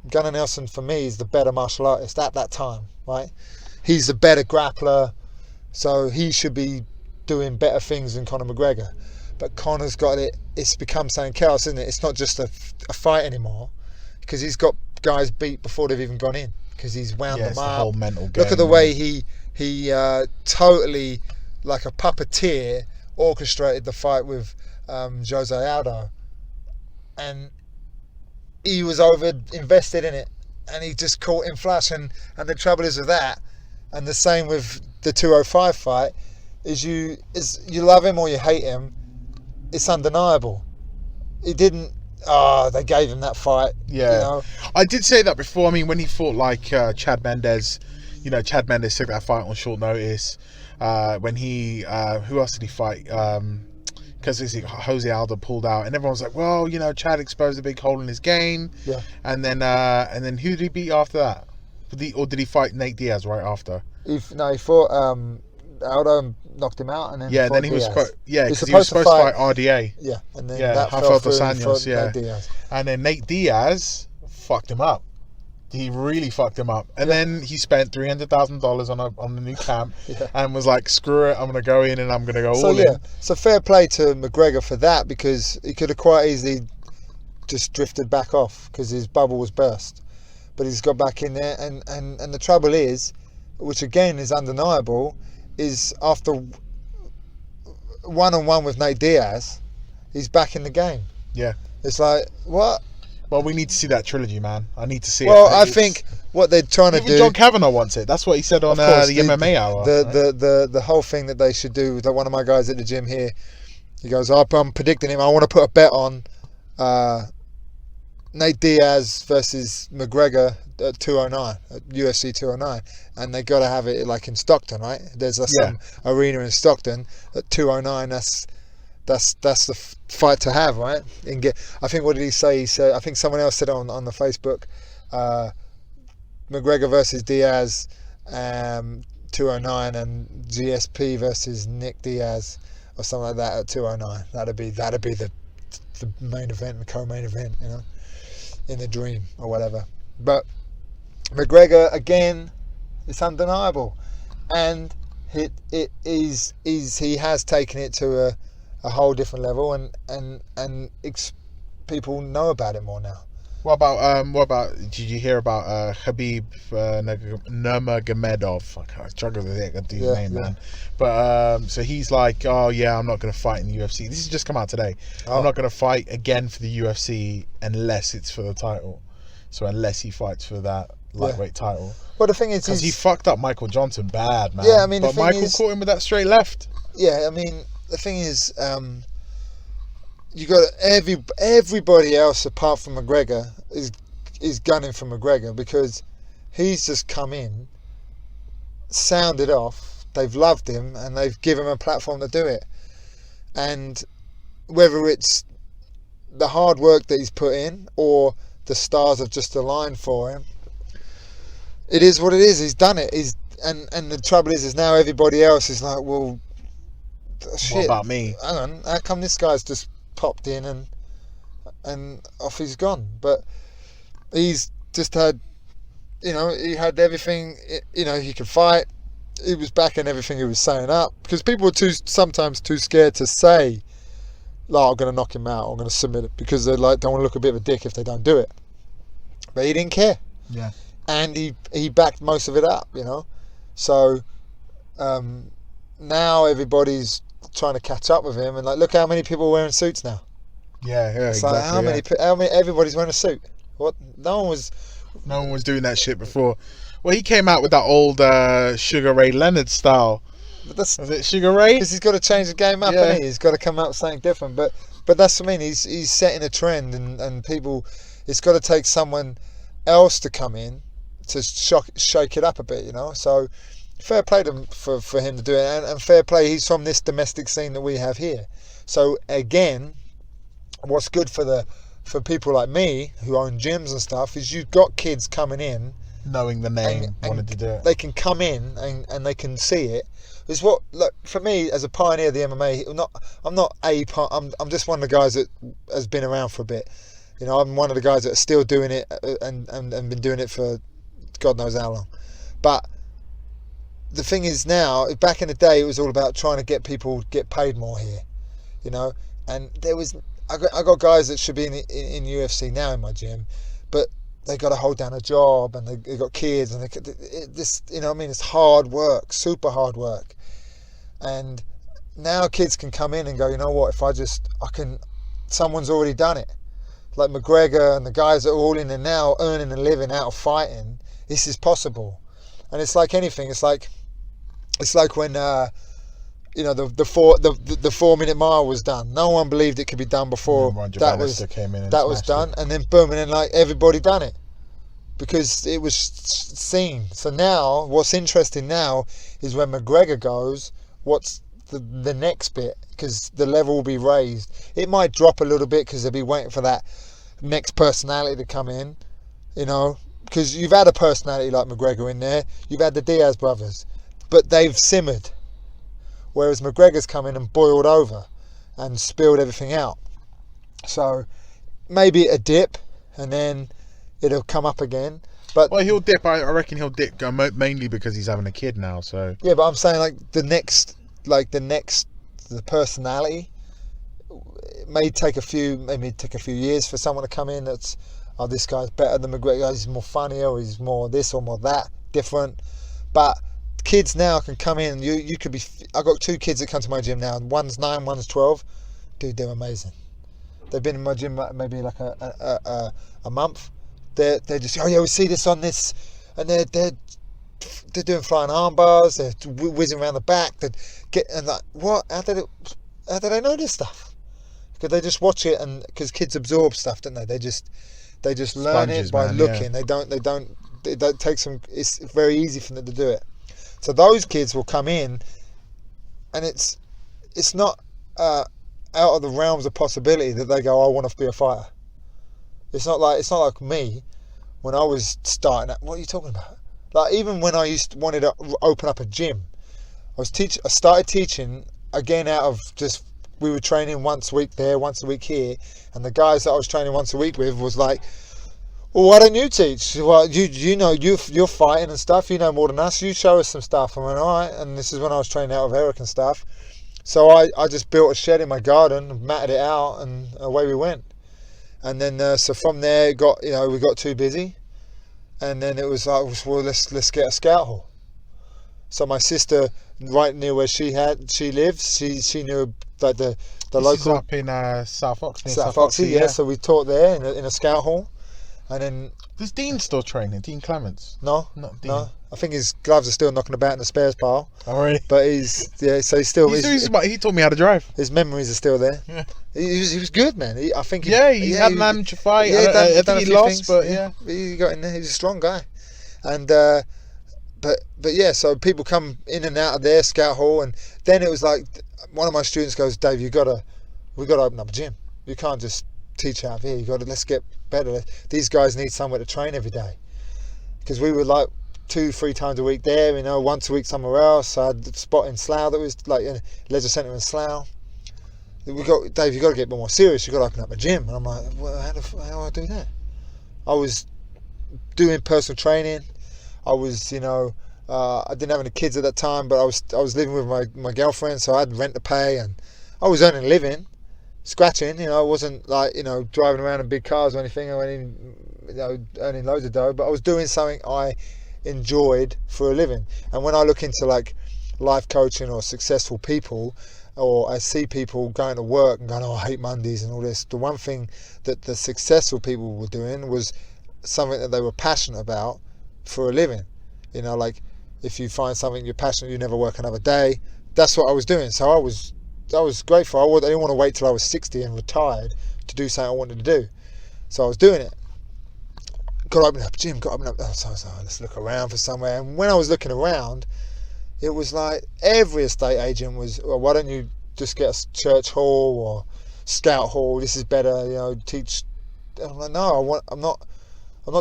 Gunnar Nelson for me is the better martial artist at that time, right? He's the better grappler, so he should be doing better things than Conor McGregor. But Conor's got it. It's become something else, isn't it? It's not just a fight anymore, because he's got guys beat before they've even gone in, because he's wound them it's up. The whole mental game. Look at the way he totally, like a puppeteer, orchestrated the fight with Jose Aldo, and he was over invested in it, and he just caught in flash. And the trouble is with that, and the same with the 205 fight, is you love him or you hate him, it's undeniable. He didn't. They gave him that fight. Yeah, I did say that before. I mean, when he fought like Chad Mendes, Chad Mendes took that fight on short notice. When he, who else did he fight? Because Jose Aldo pulled out, and everyone was like, "Well, Chad exposed a big hole in his game." Yeah. And then who did he beat after that? Did he fight Nate Diaz right after? He fought Aldo, knocked him out, and then then he was Diaz. because he was supposed to fight RDA. Yeah, and then Rafael dos Anjos. Nate Diaz. And then Nate Diaz fucked him up. He really fucked him up, and then he spent $300,000 on the new camp, and was like, "Screw it, I'm gonna go in and I'm gonna go all in." So fair play to McGregor for that, because he could have quite easily just drifted back off because his bubble was burst, but he's got back in there. And the trouble is, which again is undeniable, is after one-on-one with Nate Diaz, he's back in the game. Yeah. It's like, what? Well, we need to see that trilogy, man. I need to see it. Well, I think what they're trying to even do... John Kavanagh wants it. That's what he said on the MMA Hour. The whole thing that they should do, that one of my guys at the gym here, he goes, I'm predicting him. I want to put a bet on Nate Diaz versus McGregor at 209, at UFC 209. And they got to have it like in Stockton, right? There's some arena in Stockton at 209. That's the fight to have, right? I think, what did he say? He said, I think someone else said on the Facebook, McGregor versus Diaz, 209, and GSP versus Nick Diaz or something like that at 209. That'd be the main event, the co-main event, you know, in the dream or whatever. But McGregor, again, it's undeniable, and he has taken it to a whole different level, and people know about it more now. What about? Did you hear about Khabib Nurmagomedov? I struggle with it. I do his name, man. But so he's like, oh yeah, I'm not going to fight in the UFC. This has just come out today. I'm not going to fight again for the UFC unless it's for the title. So unless he fights for that lightweight title. Well, the thing is, because he fucked up Michael Johnson bad, man. Yeah, I mean, but Michael caught him with that straight left. Yeah, I mean, the thing is, you got everybody else apart from McGregor is gunning for McGregor, because he's just come in, sounded off. They've loved him and they've given him a platform to do it. And whether it's the hard work that he's put in or the stars have just aligned for him, it is what it is. He's done it. And the trouble is now everybody else is like, well, shit. What about me? Hang on, how come this guy's just popped in and off he's gone? But he's just had, you know, he had everything, you know, he could fight. He was backing everything he was saying up, because people were sometimes too scared to say, like, I'm going to knock him out, I'm going to submit it, because they like don't want to look a bit of a dick if they don't do it. But he didn't care. Yeah. And he backed most of it up, you know. So now everybody's trying to catch up with him, and like, look how many people are wearing suits now. Yeah, it's exactly. Like how many everybody's wearing a suit. What? No one was doing that shit before. Well, he came out with that old Sugar Ray Leonard style. Was it Sugar Ray? Because he's got to change the game up, hasn't he? He's got to come out with something different. But that's what I mean. He's setting a trend, and people, it's got to take someone else to come in to shake it up a bit, you know. So fair play to him for him to do it, and fair play, he's from this domestic scene that we have here. So again, what's good for people like me who own gyms and stuff is you've got kids coming in knowing the name, wanted to do it. They can come in and they can see it. It's what, look, for me as a pioneer of the MMA, I'm just one of the guys that has been around for a bit. You know, I'm one of the guys that are still doing it and been doing it for God knows how long. But the thing is now, back in the day, it was all about trying to get people get paid more here, you know. And I got guys that should be in UFC now in my gym, but they got to hold down a job, and they got kids, and this, you know what I mean, it's hard work, super hard work. And now kids can come in and go, you know what, someone's already done it. Like McGregor and the guys that are all in there now earning a living out of fighting, this is possible. And it's like anything, it's like when you know, the 4 minute mile was done. No one believed it could be done before that was done, and then boom, and then like everybody done it because it was seen. So now, what's interesting now is when McGregor goes, what's the next bit? Because the level will be raised. It might drop a little bit because they'll be waiting for that next personality to come in, you know. Because you've had a personality like McGregor in there, you've had the Diaz brothers, but they've simmered. Whereas McGregor's come in and boiled over and spilled everything out. So maybe a dip and then it'll come up again. But well, he'll dip. I reckon he'll dip mainly because he's having a kid now. So yeah, but I'm saying like the personality may take a few years for someone to come in that's, oh, this guy's better than McGregor, he's more funnier, or he's more this or more that, different. But kids now can come in. You could be. I've got 2 kids that come to my gym now. One's 9, one's 12. Dude, they're amazing. They've been in my gym maybe like a month. They're just, oh yeah, we see this on this, and they're doing flying arm bars. They're whizzing around the back. And like, what? How did they know this stuff? Because they just watch it, and because kids absorb stuff, don't they? They just learn Sponges, it by man, looking. Yeah. They don't take some. It's very easy for them to do it. So those kids will come in, and it's not out of the realms of possibility that they go, I want to be a fighter. It's not like me when I was starting. What are you talking about? Like, even when I wanted to open up a gym, I started teaching again out of just, we were training once a week there, once a week here, and the guys that I was training once a week with was like, well, why don't you teach? Well, you know, you're fighting and stuff. You know more than us. You show us some stuff. I went, all right. And this is when I was training out with Eric and stuff. So I just built a shed in my garden, matted it out, and away we went. And then so from there, we got too busy, and then it was like, well, let's get a scout hall. So my sister, right near where she lives, she knew like the local. This is up in South Oxford. South Oxford, yeah. So we taught there in a scout hall. And then, does Dean still training? Dean Clements? No, not Dean. No. I think his gloves are still knocking about in the spares pile. Oh, really? But he taught me how to drive. His memories are still there. Yeah. He was good, man. He had an amateur fight. Yeah, I think he lost, but yeah. He got in there. He's a strong guy. And but yeah, so people come in and out of their scout hall, and then it was like, one of my students goes, Dave, we got to open up a gym. You can't just teach out of here. Let's get better. These guys need somewhere to train every day, because we were like 2-3 times a week there, once a week somewhere else. I had a spot in Slough that was like in a leisure centre in Slough. Dave, you got to get more serious. You got to open up a gym. And I'm like, well, how do I do that? I was doing personal training. I was, I didn't have any kids at that time, but I was living with my girlfriend, so I had rent to pay, and I was earning a living, scratching. I wasn't like driving around in big cars or anything, or earning loads of dough, but I was doing something I enjoyed for a living. And when I look into like life coaching or successful people, or I see people going to work and going, oh, I hate Mondays and all this, the one thing that the successful people were doing was something that they were passionate about for a living. Like, if you find something you're passionate, you never work another day. That's what I was doing. So I was grateful. I didn't want to wait till I was 60 and retired to do something I wanted to do. So I was doing it. Got to open up a gym, got to open up. Oh, so let's look around for somewhere. And when I was looking around, it was like every estate agent was, well, why don't you just get a church hall or scout hall? This is better, teach. I'm like, no, I'm not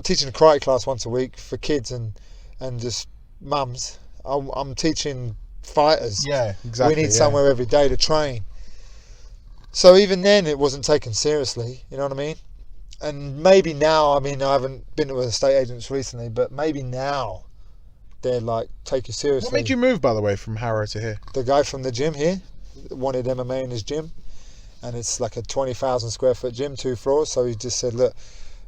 teaching a karate class once a week for kids and just mums. I'm teaching fighters. Yeah, exactly. We need somewhere every day to train. So even then, it wasn't taken seriously. You know what I mean? And maybe now, I haven't been to estate agents recently, but maybe now they're like, take you seriously. What made you move, by the way, from Harrow to here? The guy from the gym here wanted MMA in his gym, and it's like a 20,000 square foot gym, 2 floors. So he just said, look,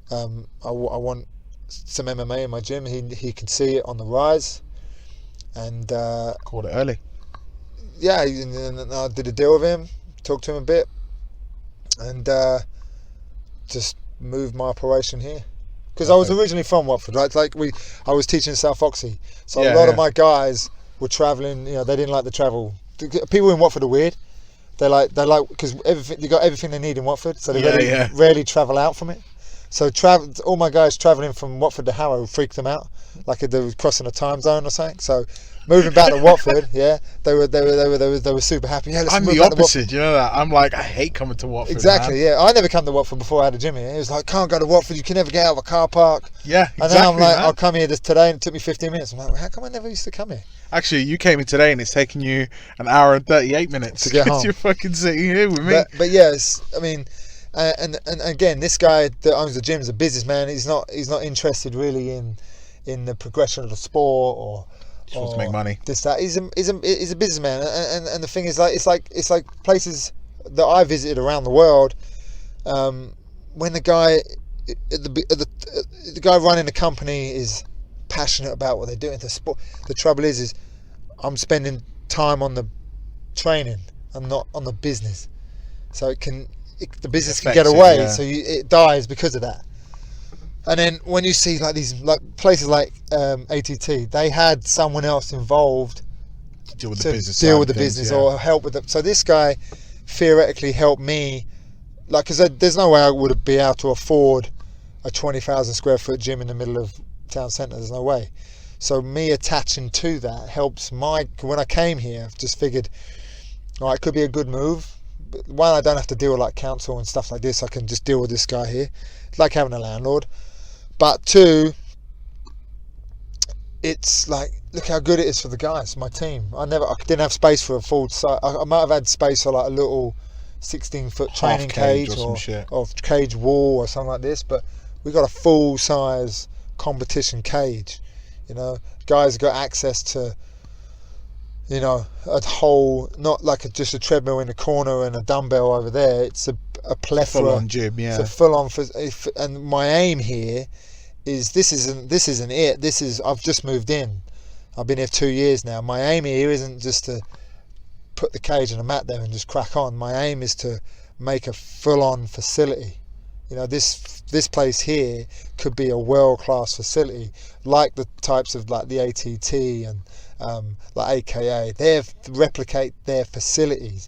I want some MMA in my gym. He can see it on the rise, and called it early. Yeah, and I did a deal with him, talked to him a bit, and just moved my operation here, because I was originally from Watford. I was teaching South Oxy, so a lot of my guys were travelling. They didn't like the travel. People in Watford are weird. They like because you got everything they need in Watford, so they rarely travel out from it. So all my guys travelling from Watford to Harrow freaked them out, like they were crossing a time zone or something. So moving back to Watford, they were super happy. Yeah, I'm the opposite. You know that? I'm like, I hate coming to Watford. Exactly. Man. Yeah, I never come to Watford before I had a gym here. It was like, can't go to Watford. You can never get out of a car park. Yeah, exactly. And now I'm like, man. I'll come here today, and it took me 15 minutes. I'm like, how come I never used to come here? Actually, you came in today, and it's taking you an hour and 38 minutes to get home. You're fucking sitting here with me. But yes, and again, this guy that owns the gym is a businessman. He's not interested really in the progression of the sport or to make money. This that he's a businessman, and the thing is, like, it's like places that I visited around the world. When the guy running the company is passionate about what they're doing, the sport. The trouble is I'm spending time on the training and not on the business. So the business can get away. Yeah. So it dies because of that. And then when you see like these places like ATT, they had someone else involved to deal with the business or help with them. So this guy theoretically helped me, like, because there's no way I would be able to afford a 20,000 square foot gym in the middle of town centre. There's no way. So me attaching to that helps when I came here, I've just figured, all right, it could be a good move. One, I don't have to deal with like council and stuff like this. I can just deal with this guy here. It's like having a landlord. But two, it's like, look how good it is for the guys, my team. I didn't have space for a full size. I might have had space for like a little 16-foot training cage or cage wall or something like this, but we got a full size competition cage. You know, guys got access to, you know, a whole, not like just a treadmill in the corner and a dumbbell over there. It's a plethora. Full-on gym, yeah. It's a full-on. And my aim here is this isn't it. I've just moved in. I've been here 2 years now. My aim here isn't just to put the cage and a mat there and just crack on. My aim is to make a full-on facility. You know, this place here could be a world-class facility, like the types of like the ATT and like AKA. They replicate their facilities,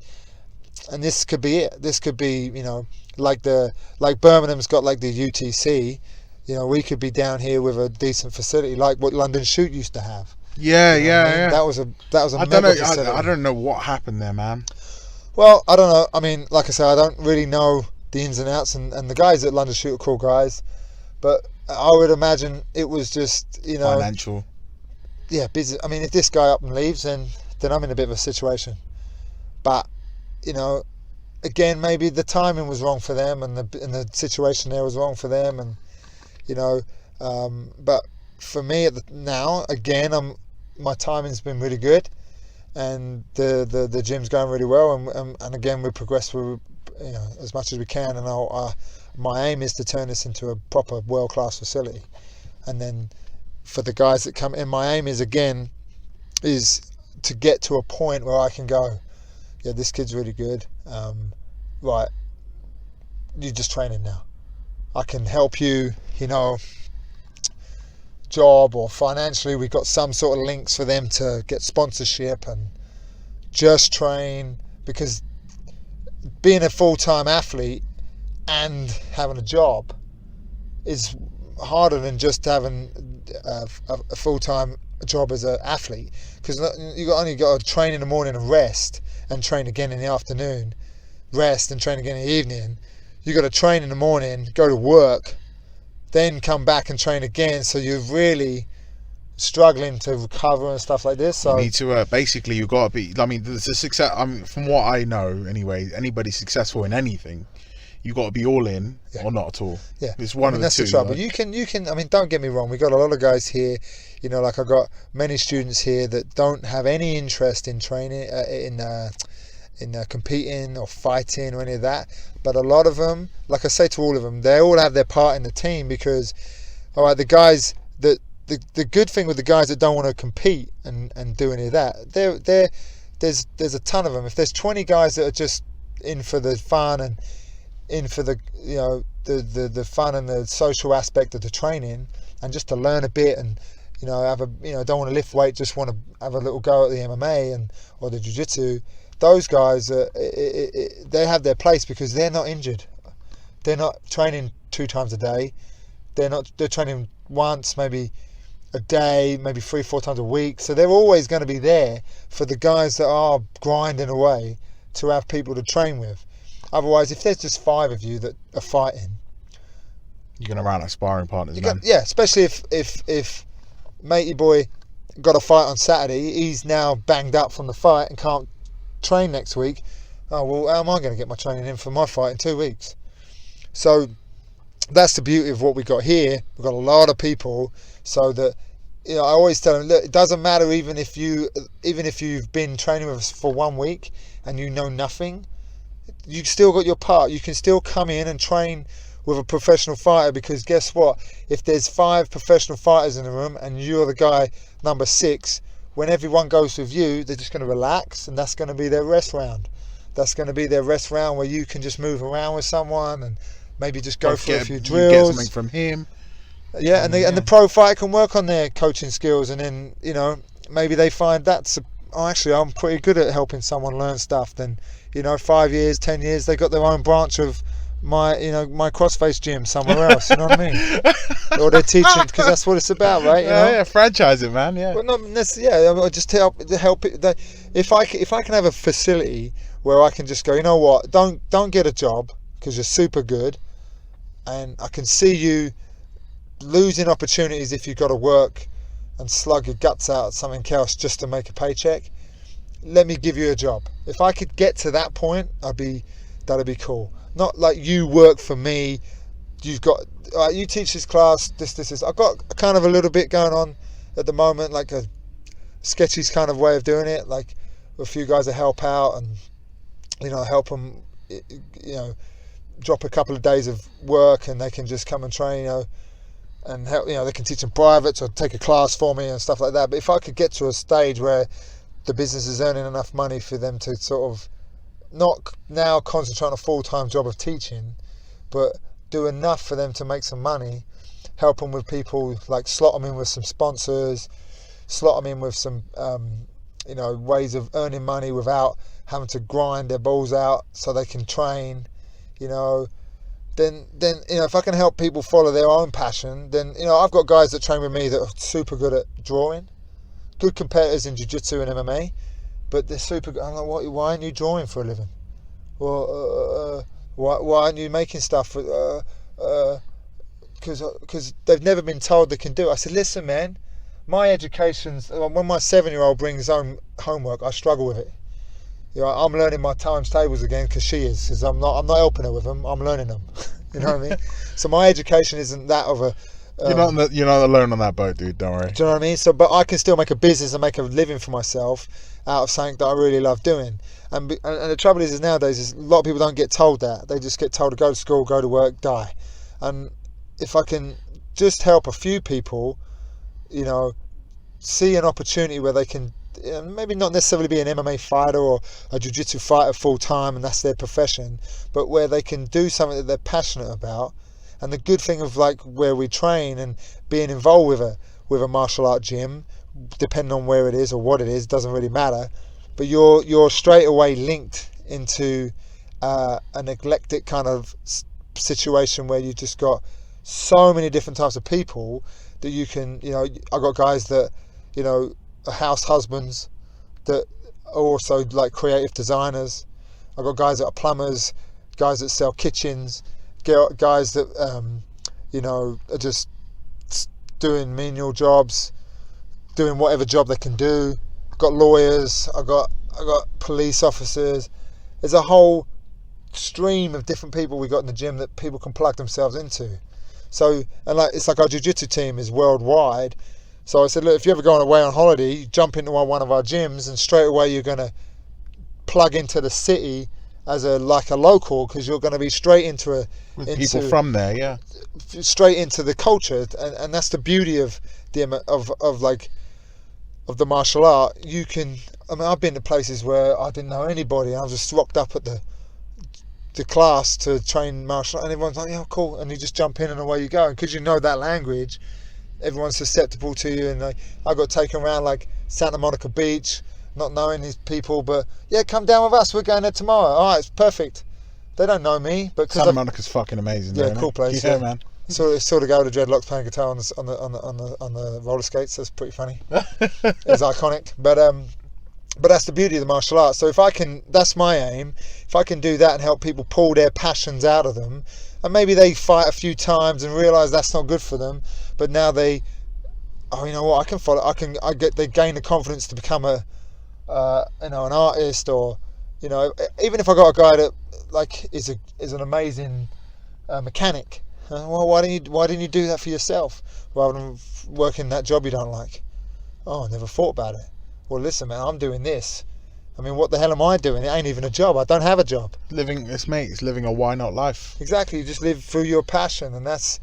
and this could be it. This could be, you know, like Birmingham's got like the UTC. You know, we could be down here with a decent facility, like what London Shoot used to have. Yeah, you know yeah, I mean? yeah. That was a I mega don't know. facility. I don't know what happened there, man. Well, I don't know. I mean, like I said, I don't really know the ins and outs, and the guys at London Shoot are cool guys, but I would imagine it was just, you know, financial. Yeah, business. I mean, if this guy up and leaves, then I'm in a bit of a situation. But, you know, again, maybe the timing was wrong for them, and the situation there was wrong for them, and you know, but for me now, again, my timing's been really good, and the gym's going really well, and again, we progress through, you know, as much as we can, and my aim is to turn this into a proper world-class facility. And then for the guys that come in, my aim is to get to a point where I can go, yeah, this kid's really good, right, you just train him now. I can help you, you know, job or financially. We've got some sort of links for them to get sponsorship and just train, because being a full-time athlete and having a job is harder than just having a full-time job as an athlete, because you only got to train in the morning and rest, and train again in the afternoon, rest and train again in the evening. You got to train in the morning, go to work, then come back and train again. So you're really struggling to recover and stuff like this. So you need to basically, you got to be. I mean, the success. I mean, from what I know, anyway, anybody successful in anything, you got to be all in or not at all. Yeah, it's one of the that's two. The trouble. Like. You can. I mean, don't get me wrong. We got a lot of guys here. You know, like I got many students here that don't have any interest in training, in competing or fighting or any of that. But a lot of them, like I say to all of them, they all have their part in the team, because, all right, the guys that the good thing with the guys that don't want to compete and do any of that, there's a ton of them. If there's 20 guys that are just in for the fun and in for the, you know, the fun and the social aspect of the training, and just to learn a bit, and you know, don't want to lift weight, just want to have a little go at the MMA or the jiu-jitsu. Those guys, they have their place, because they're not injured. They're not training 2 times a day. They're training once, maybe a day, maybe 3-4 times a week. So they're always going to be there for the guys that are grinding away, to have people to train with. Otherwise, if there's just 5 of you that are fighting, you're going to run out of sparring partners, man. Yeah, especially if matey boy got a fight on Saturday, he's now banged up from the fight and can't train next week. Oh well, how am I going to get my training in for my fight in 2 weeks? So that's the beauty of what we got here. We've got a lot of people, so that, you know, I always tell them, look, it doesn't matter even if you've been training with us for 1 week and you know nothing, you still got your part. You can still come in and train with a professional fighter, because guess what? If there's 5 professional fighters in the room and you're the guy number 6, when everyone goes with you, they're just going to relax, and that's going to be their rest round. That's going to be their rest round where you can just move around with someone and maybe just go for a few drills. Get something from him. Yeah, and the pro fighter can work on their coaching skills, and then, you know, maybe they find actually I'm pretty good at helping someone learn stuff. Then, you know, 5 years, 10 years, they got their own branch of my Crossface gym somewhere else. You know what I mean? Or they're teaching, because that's what it's about, right? You know? Yeah, franchise it, man. Yeah. Well, not necessarily. Just to help it. If I can have a facility where I can just go, you know what? Don't get a job because you're super good, and I can see you losing opportunities if you've got to work and slug your guts out at something else just to make a paycheck. Let me give you a job. If I could get to that point, that'd be cool. Not like you work for me. You've got you teach this class. This. I've got kind of a little bit going on at the moment, like a sketchy kind of way of doing it. Like a few guys that help out and, you know, help them, you know, drop a couple of days of work and they can just come and train, you know, and help, you know, they can teach them privates or take a class for me and stuff like that. But if I could get to a stage where the business is earning enough money for them to sort of not now concentrate on a full-time job of teaching, but do enough for them to make some money, help them with people, like slot them in with some sponsors, slot them in with some you know, ways of earning money without having to grind their balls out so they can train, you know, then you know, if I can help people follow their own passion, then, you know, I've got guys that train with me that are super good at drawing, good competitors in jiu-jitsu and MMA, but they're super good. I'm like, why aren't you drawing for a living? Well, why aren't you making stuff? Because they've never been told they can do it. I said, listen, man, my education's, when my 7-year-old brings home homework, I struggle with it. You know, I'm learning my times tables again because I'm not helping her with them. I'm learning them. You know what I mean? So my education isn't that of a. You're not alone on that boat, dude. Don't worry. Do you know what I mean? So, but I can still make a business and make a living for myself out of something that I really love doing. And the trouble is nowadays is a lot of people don't get told that. They just get told to go to school, go to work, die. And if I can just help a few people, you know, see an opportunity where they can, you know, maybe not necessarily be an MMA fighter or a jiu-jitsu fighter full time and that's their profession, but where they can do something that they're passionate about. And the good thing of like where we train and being involved with a martial art gym, depending on where it is or what it is, doesn't really matter. But you're straight away linked into an eclectic kind of situation where you've just got so many different types of people that you can, you know, I got guys that, you know, are house husbands that are also like creative designers. I got guys that are plumbers, guys that sell kitchens, guys that you know, are just doing menial jobs, doing whatever job they can do. I've got lawyers, I got police officers. There's a whole stream of different people we got in the gym that people can plug themselves into. So, and like it's like our jiu-jitsu team is worldwide. So I said, look, if you're ever going away on holiday, you jump into one of our gyms and straight away you're going to plug into the city as a local, because you're going to be straight into people from there, yeah, straight into the culture, and that's the beauty of the of the martial art. You can, I mean, I've been to places where I didn't know anybody, and I was just rocked up at the class to train martial art, and everyone's like, yeah, cool, and you just jump in and away you go, and because you know that language, everyone's susceptible to you. And I got taken around like Santa Monica Beach, not knowing these people, but yeah, come down with us, we're going there tomorrow. All right, it's perfect. They don't know me, but Santa Monica's fucking amazing. Yeah, cool place. Yeah, man. Saw the guy with the dreadlocks playing guitar on the roller skates. That's pretty funny. It's iconic, but that's the beauty of the martial arts. So if I can, that's my aim. If I can do that and help people pull their passions out of them, and maybe they fight a few times and realise that's not good for them, but now they, oh, you know what, I can follow. They gain the confidence to become an artist, or, you know, even if I got a guy that like is an amazing mechanic. Well, why didn't you do that for yourself rather than working that job you don't like? Oh, I never thought about it. Well, listen, man, I'm doing this. I mean, what the hell am I doing? It ain't even a job. I don't have a job. It's living a why not life. Exactly. You just live through your passion, and that's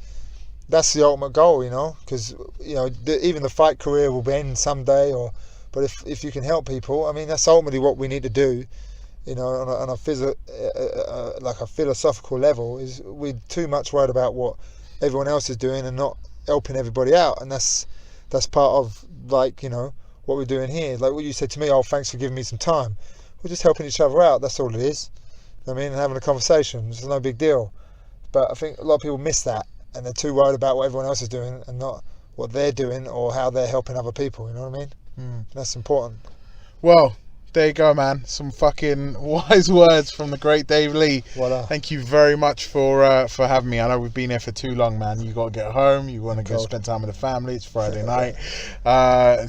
the ultimate goal, you know. Because, you know, even the fight career will end someday, But if you can help people, I mean, that's ultimately what we need to do. You know, on a philosophical level, is we're too much worried about what everyone else is doing and not helping everybody out, and that's part of, like, you know, what we're doing here. Like what you said to me, oh, thanks for giving me some time. We're just helping each other out. That's all it is. You know what I mean? And having a conversation. It's no big deal. But I think a lot of people miss that, and they're too worried about what everyone else is doing and not what they're doing or how they're helping other people. You know what I mean? That's important. Well, there you go, man. Some fucking wise words from the great Dave Lee. Voila. Thank you very much for having me. I know we've been here for too long, man. You got to get home. You want to go spend time with the family. It's Friday night.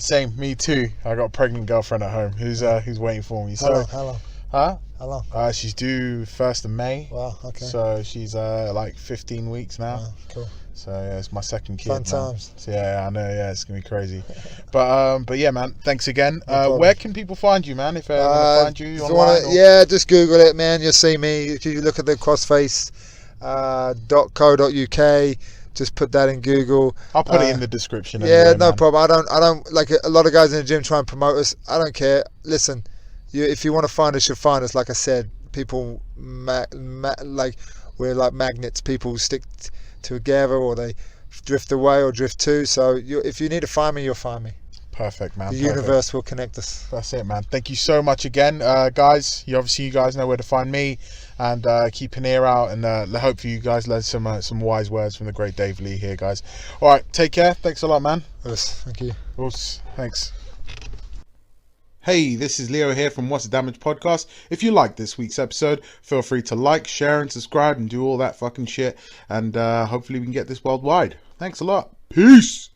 Same, me too. I got a pregnant girlfriend at home who's waiting for me. So, How long? Huh? How long? She's due 1st of May. Wow, okay. So she's like 15 weeks now. Wow, cool. So yeah, it's my second kid. Fun man. times. So, yeah, I know. Yeah, it's gonna be crazy. But yeah, man. Thanks again. No where can people find you, man? If they want to find you online? Yeah, just Google it, man. You'll see me. If you look at the Crossface .co.uk, just put that in Google. I'll put it in the description. Yeah, anyway, no man. problem. I don't like a lot of guys in the gym try and promote us. I don't care. Listen, if you want to find us, you'll find us. Like I said, people like we're like magnets. People stick together, or they drift away or drift too. So if you need to find me, you'll find me. Perfect, man. The universe will connect us. That's it, man. Thank you so much again, guys. You guys know where to find me, and keep an ear out, and hopefully you guys learned some wise words from the great Dave Lee here, guys. All right, take care. Thanks a lot, man. Yes, thank you. Thanks. Hey, this is Leo here from What's the Damage podcast. If you liked this week's episode, feel free to like, share, and subscribe, and do all that fucking shit. And hopefully we can get this worldwide. Thanks a lot. Peace.